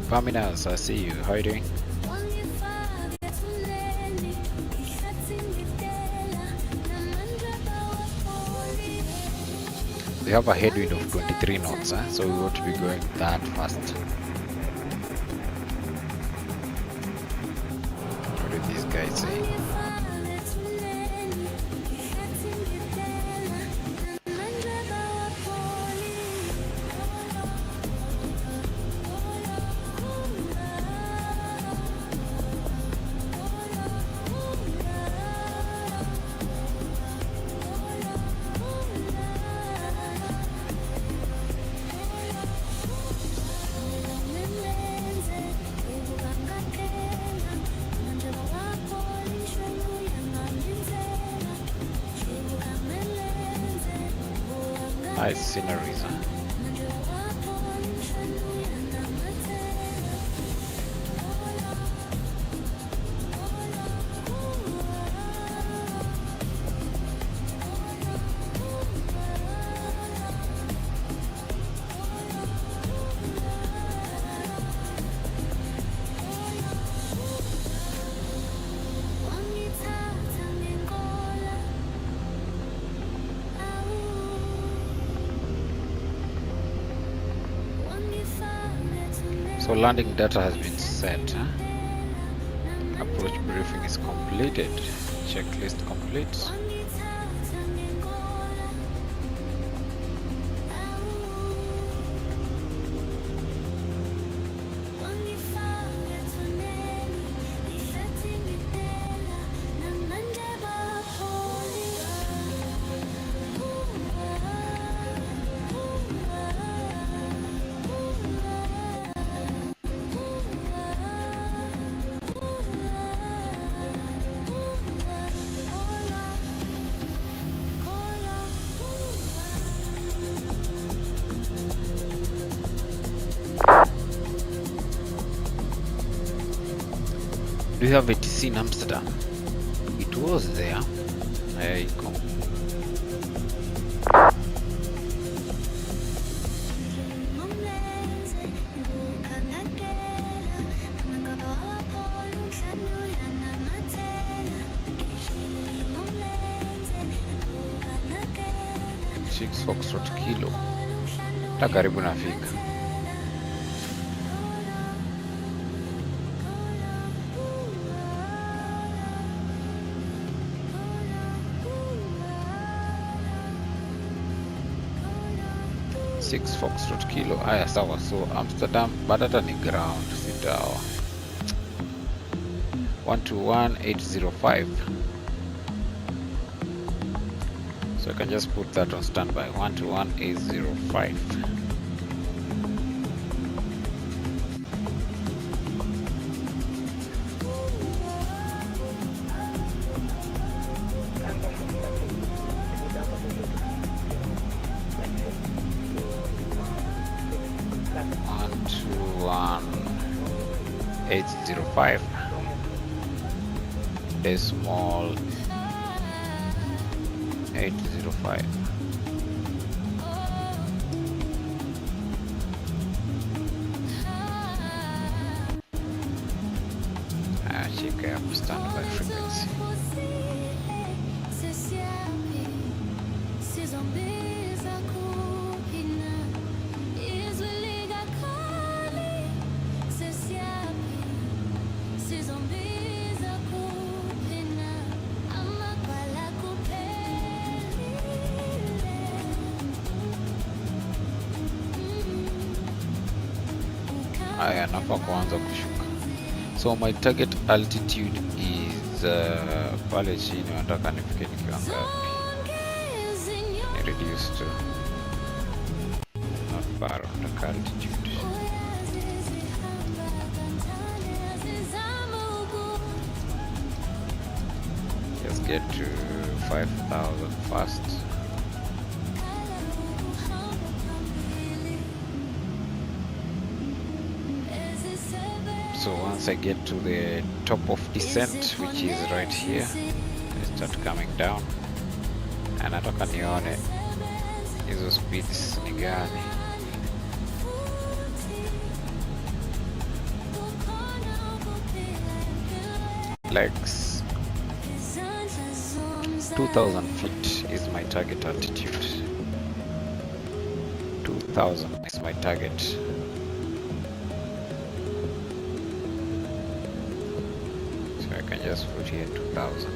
Paminas, I see you. How are you doing? We have a headwind of 23 knots, so we want to be going that fast. What do these guys say? Nice sceneries, huh? So landing data has been set. Huh? Approach briefing is completed. Checklist complete. Do you have ATC in Amsterdam? It was there. There you go. Six Foxtrot Kilo. Ta karibu nafika. Six Foxtrot Kilo. Aya, sawa. So Amsterdam badata ni ground, si dawa. 121805. So I can just put that on standby. 121805. $805 decimal 805. Check up standby frequency. Haya, nafaa kuanza kushuka. So my target altitude is pale chini, nataka nifike nikiwa ngapi? Ni reduce to not far on the altitude. Just get to 5,000 first. So once I get to the top of descent, which is right here, I start coming down, and nataka nione hizo speeds ni gani. Legs 2,000 feet is my target altitude. 2,000 is my target. I can just put here 2,000.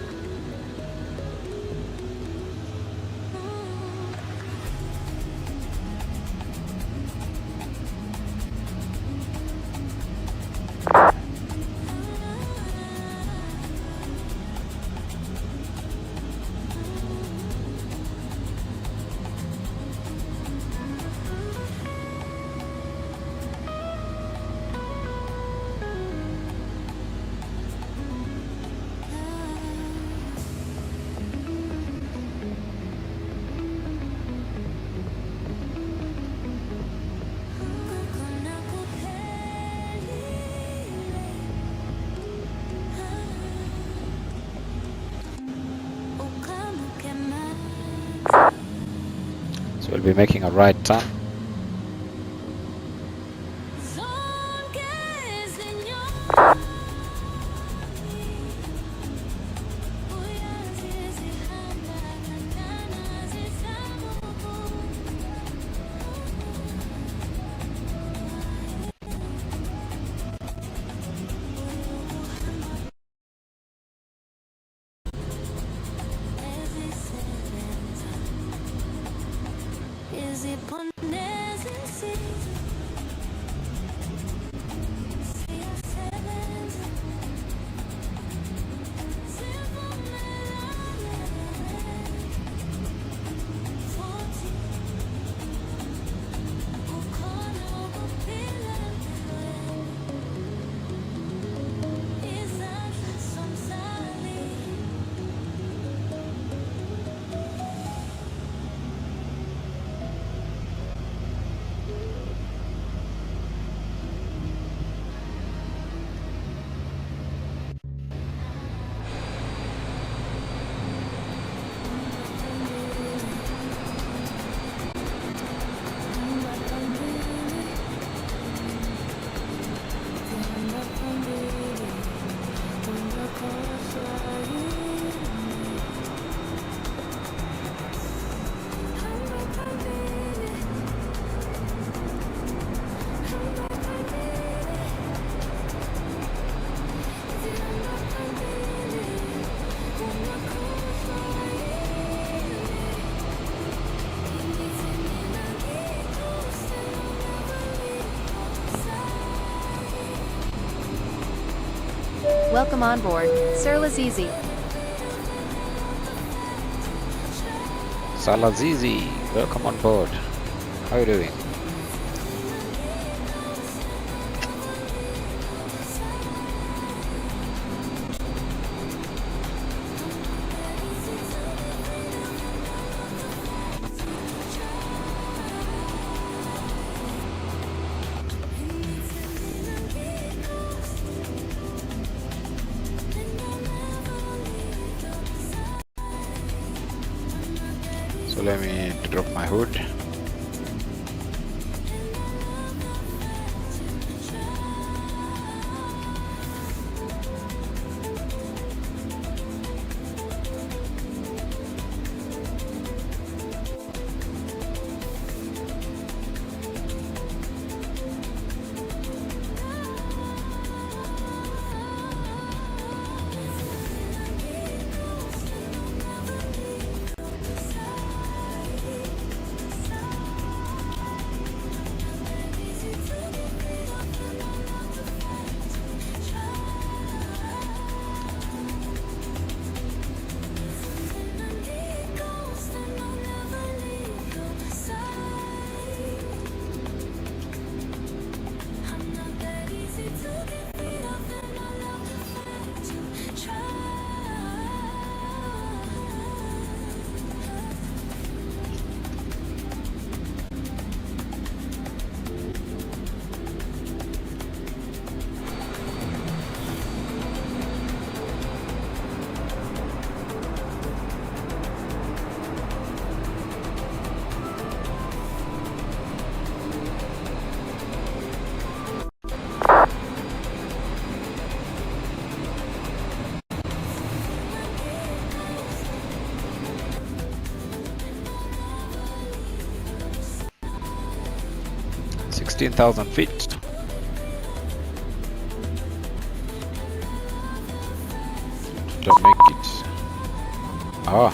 So we'll be making a right turn. Welcome on board, Sir Lazizi. Salazizi, welcome on board. How are you doing? So let me drop my hood. $16,000 feet. To make it. Ah.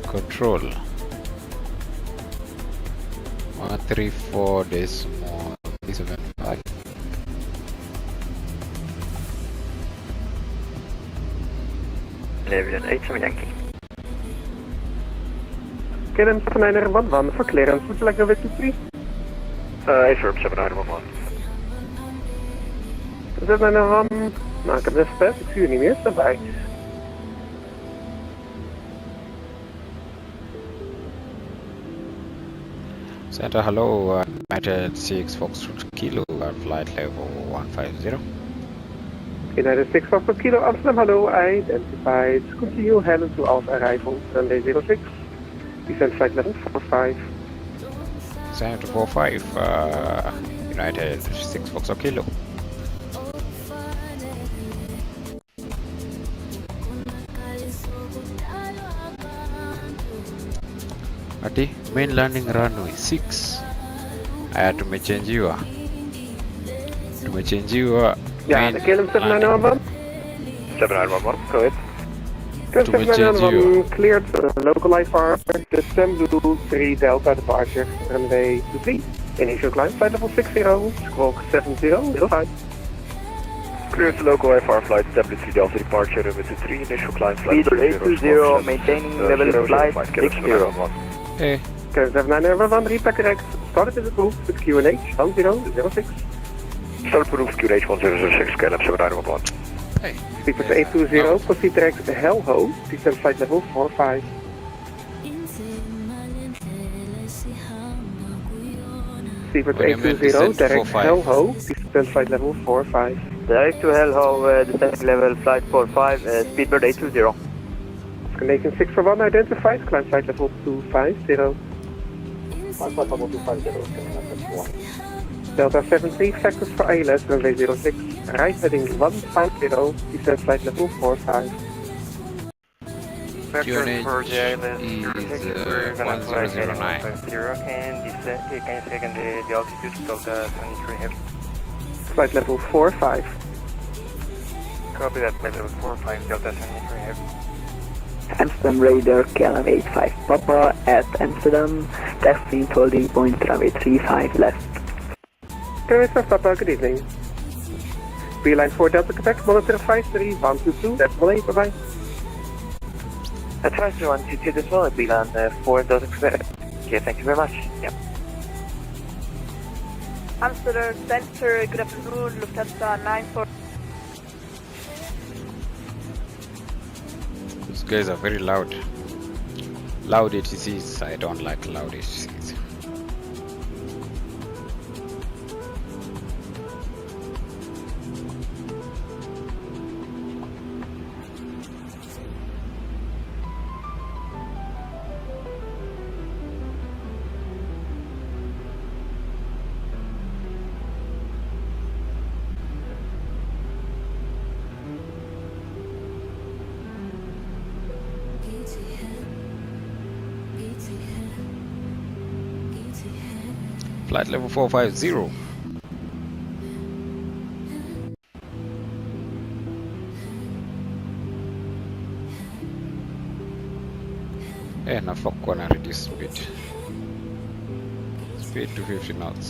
Control. 134.375. Levian 87 Yankee. KLM 7911 for clearance. Would you like to visit, please? ASRM 7911. 7911. Nou, ik heb net gepest. Ik zie u niet meer. Stand bij. Center, hello. United 6 Foxtrot Kilo, flight level 150. United 6 Foxtrot Kilo Amsterdam, hello, identified. Continue heading to Alpha arrival, runway 06. Descend flight level 45. Center 45, United 6 Foxtrot Kilo. Ati, main landing runway 6. Aya tumechenjiwa. Yeah, the KLM 7911. 7911, go ahead. KLM 7911 cleared local IFR, descend to 3 Delta departure, runway 23. Initial climb, flight level 60, squawk 7005. Cleared local IFR flight, W3 Delta departure, runway 23, initial climb, flight level 820, maintaining level flight 60. Hey. KLM 7911, repack correct, started is approved with QNH 1006. Start approved QNH 1006, KLM 7911. Hey. Speedbird 820, proceed direct Helho, descend flight level 45. Speedbird 820, direct Helho, descend flight level 45. Direct to Helho, descending level flight 45, Speedbird 820. Canadian 641 identified, climb flight level 250. Delta 73, factors for ILS, runway 06, right heading 150, descend flight level 45. QNH is 1009. Can second the altitude of the 23 heavy. Flight level 45. Copy that, flight level 45, Delta 73 heavy. Amsterdam Radar, KLM 85 Papa at Amsterdam, taxiing holding point runway 35 left. KLM 85 Papa, good evening. Beeline 4 Delta Quebec, monitor 53122, that's 18, bye-bye. Advise 122 this well, Beeline 4 Delta Quebec. Okay, thank you very much. Yep. Amsterdam Center, good afternoon, Lufthansa 94. These guys are very loud. Loud ATCs. I don't like loud ATCs. Flight level 450. Na fuck gonna reduce speed. Speed to 50 knots.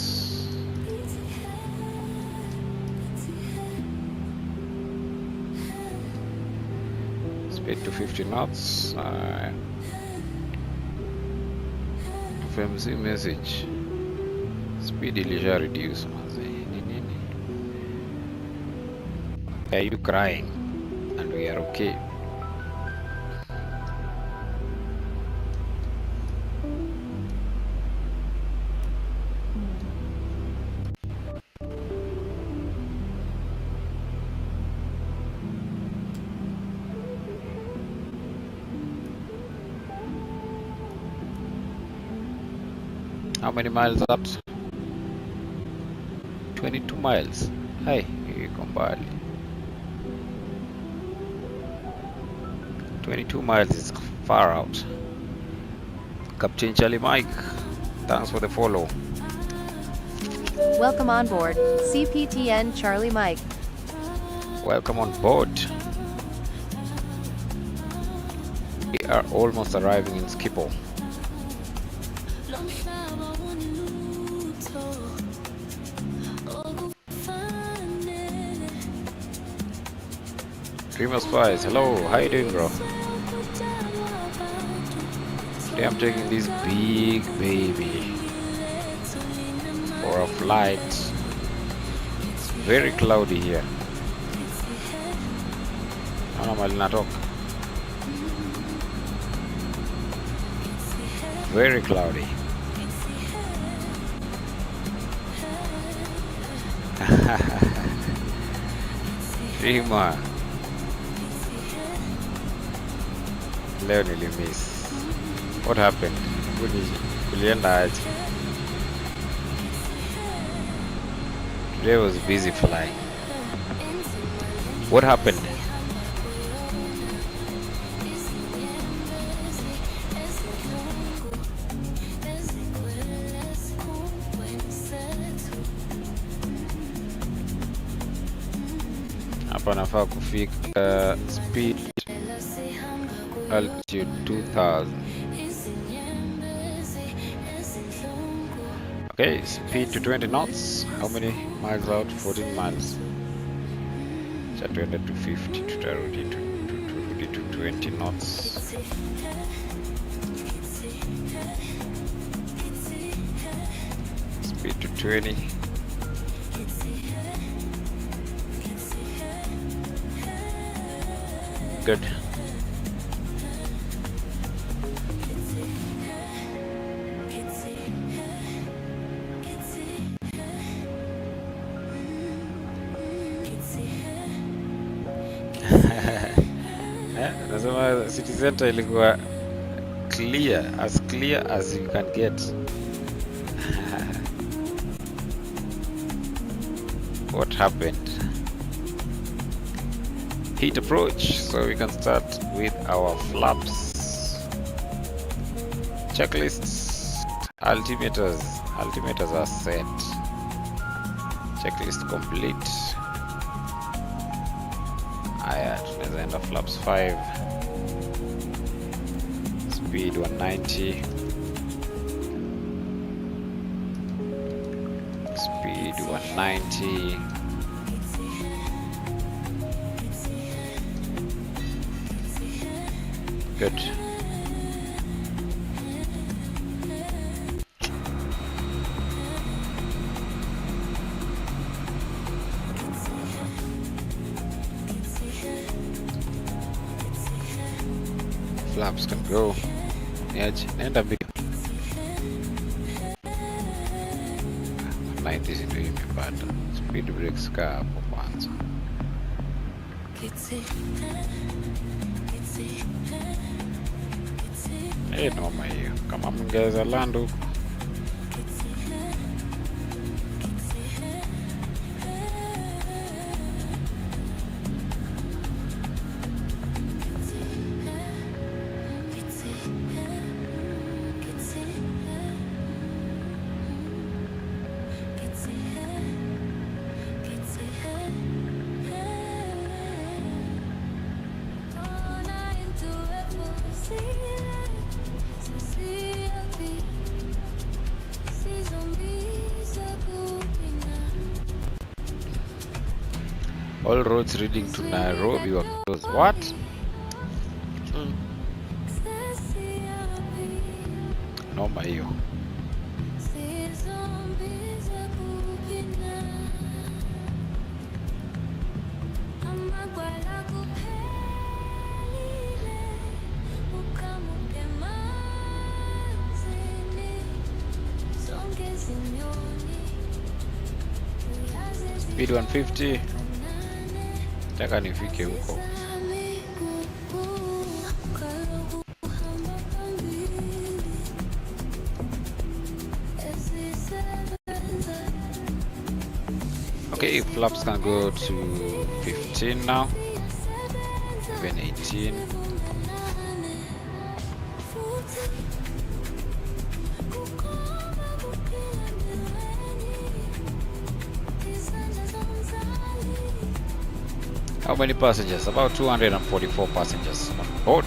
Speed to 50 knots. FMC message. Speed ilisha reduce maze. Are you crying? And we are okay. How many miles up? 22 miles. Hey, you come by. 22 miles is far out. Captain Charlie Mike, thanks for the follow. Welcome on board, CPTN Charlie Mike. Welcome on board. We are almost arriving in Schiphol. Dreamer Spies, hello, how you doing, bro? Today I'm taking this big baby for a flight. It's very cloudy here. Very cloudy. Rima. Leo nilimiss. What happened? Kulienda aje? Today I was busy flying. What happened? Hapa nafaa kufika speed altitude 2000. Okay, speed to 20 knots. How many miles out? 14 miles. So 200 to 50 to 20 knots. Speed to 20. Good. Nasema city center ilikuwa clear as you can get. What happened? Heat approach, so we can start with our flaps. Checklists, altimeters are set. Checklist complete. Aya, tunaweza enda flaps 5. Speed 190. Speed 190. Good. Flaps can go. Nenda mbio. 90 ndio imepata. Speed brakes kaa hapo kwanza. Noma hiyo. Kama mngeweza land huko. All roads leading to Nairobi were closed. What? Noma hiyo. Speed 150. Nataka nifike huko. Okay, flaps can go to 15 now, even 18. How many passengers? About 244 passengers on board.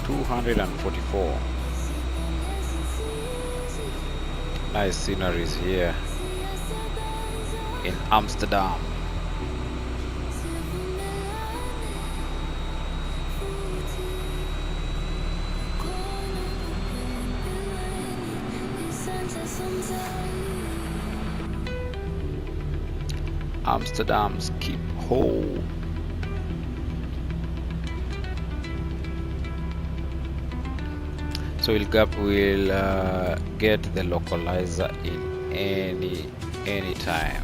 244. Nice sceneries here in Amsterdam. Amsterdam's Keep Whole. So we'll get the localizer in any time.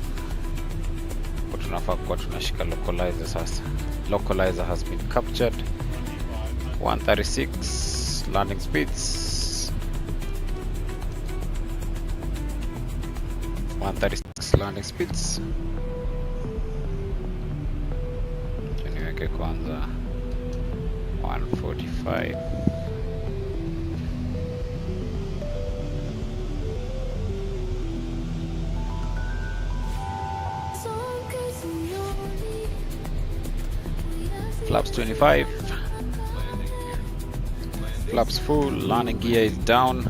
But tunafaa kuwa tunashika localizer sasa. Localizer has been captured. 136 landing speeds. 136 landing speeds. Niweke kwanza 145. Flaps 25. Flaps full. Landing gear is down.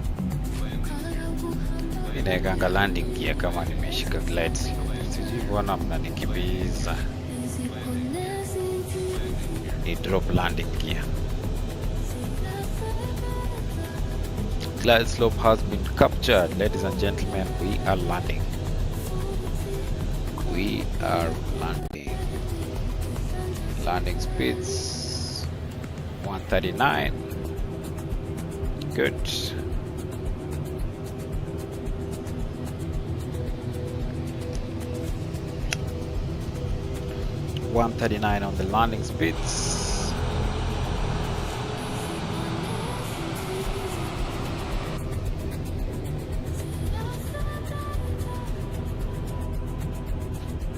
Ninaekanga landing gear kama nimeshika glide slope. Sijui bwana mnanikimbiza. Ni drop landing gear. Glide slope has been captured. Ladies and gentlemen, we are landing. We are landing. Landing speeds 139. Good. $139 on the landing speeds.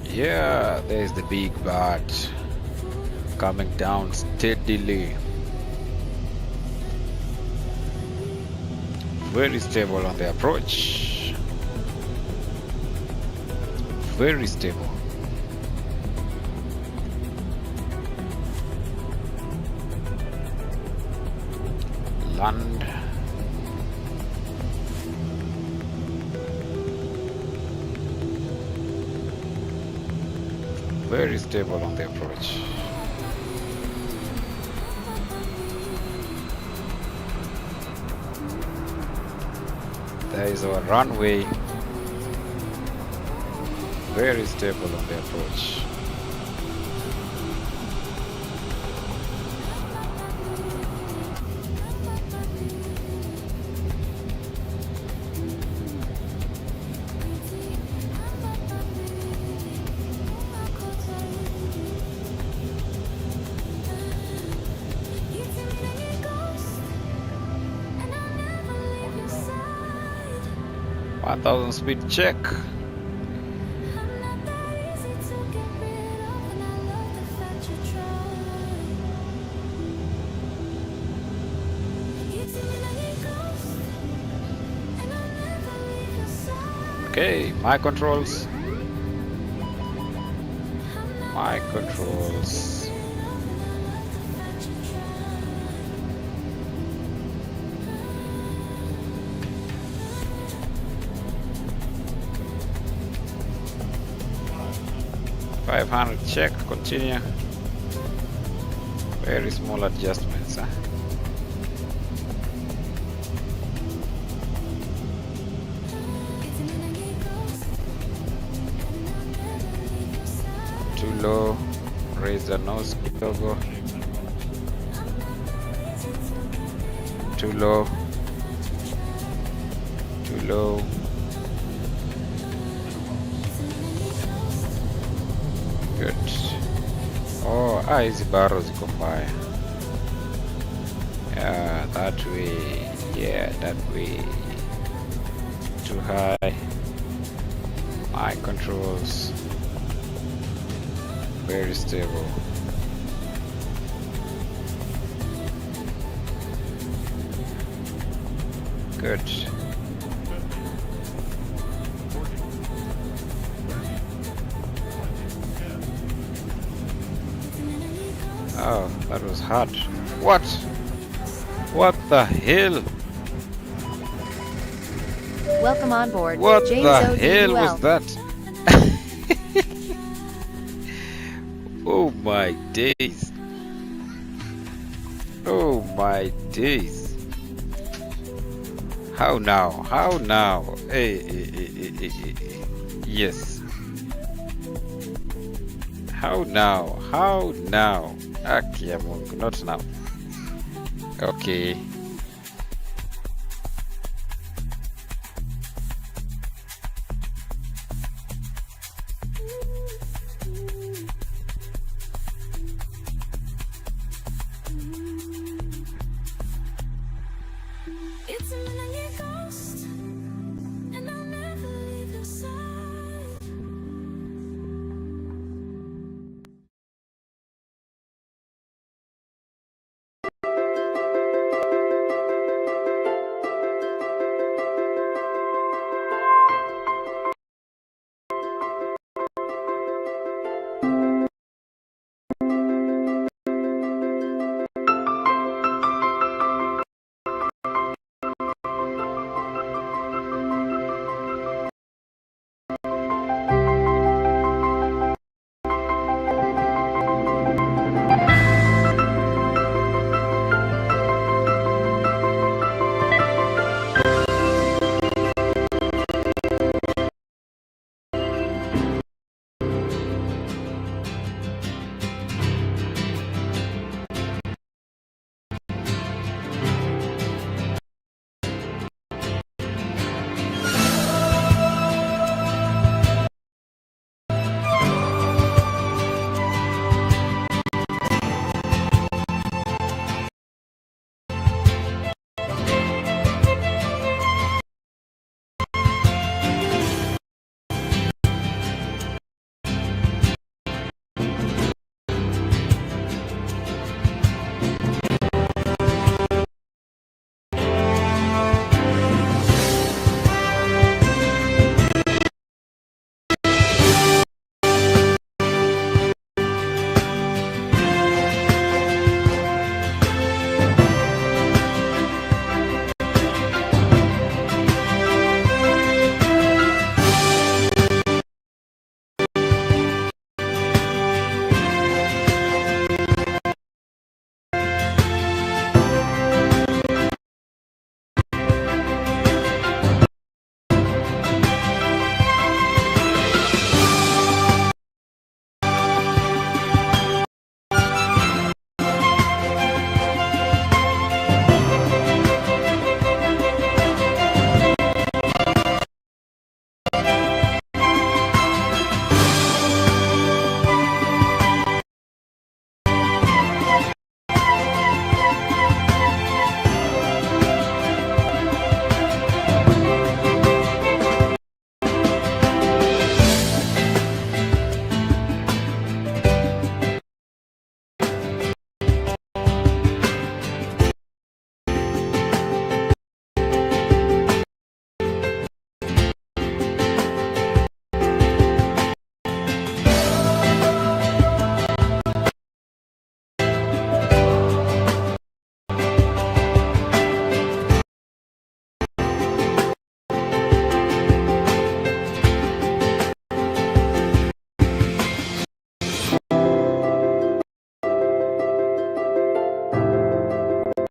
Yeah, there's the big bird coming down steadily. Very stable on the approach. Very stable. Land. Very stable on the approach. There is our runway. Very stable on the approach. Speed check. Okay, my controls. My controls. $500 check, continue. Very small adjustments. Too low, raise the nose logo. Too low. Too low. Good. Oh, hizi barrel ziko mbaya. Yeah, that way. Yeah, that way. Too high. My controls. Very stable. Good. Oh, that was hard. What? What the hell? Welcome on board. What James the O. hell was DUL. that? Oh my days. Oh my days. How now? How now? Hey. Yes. How now? How now? Aki ya Mungu, not now. Okay.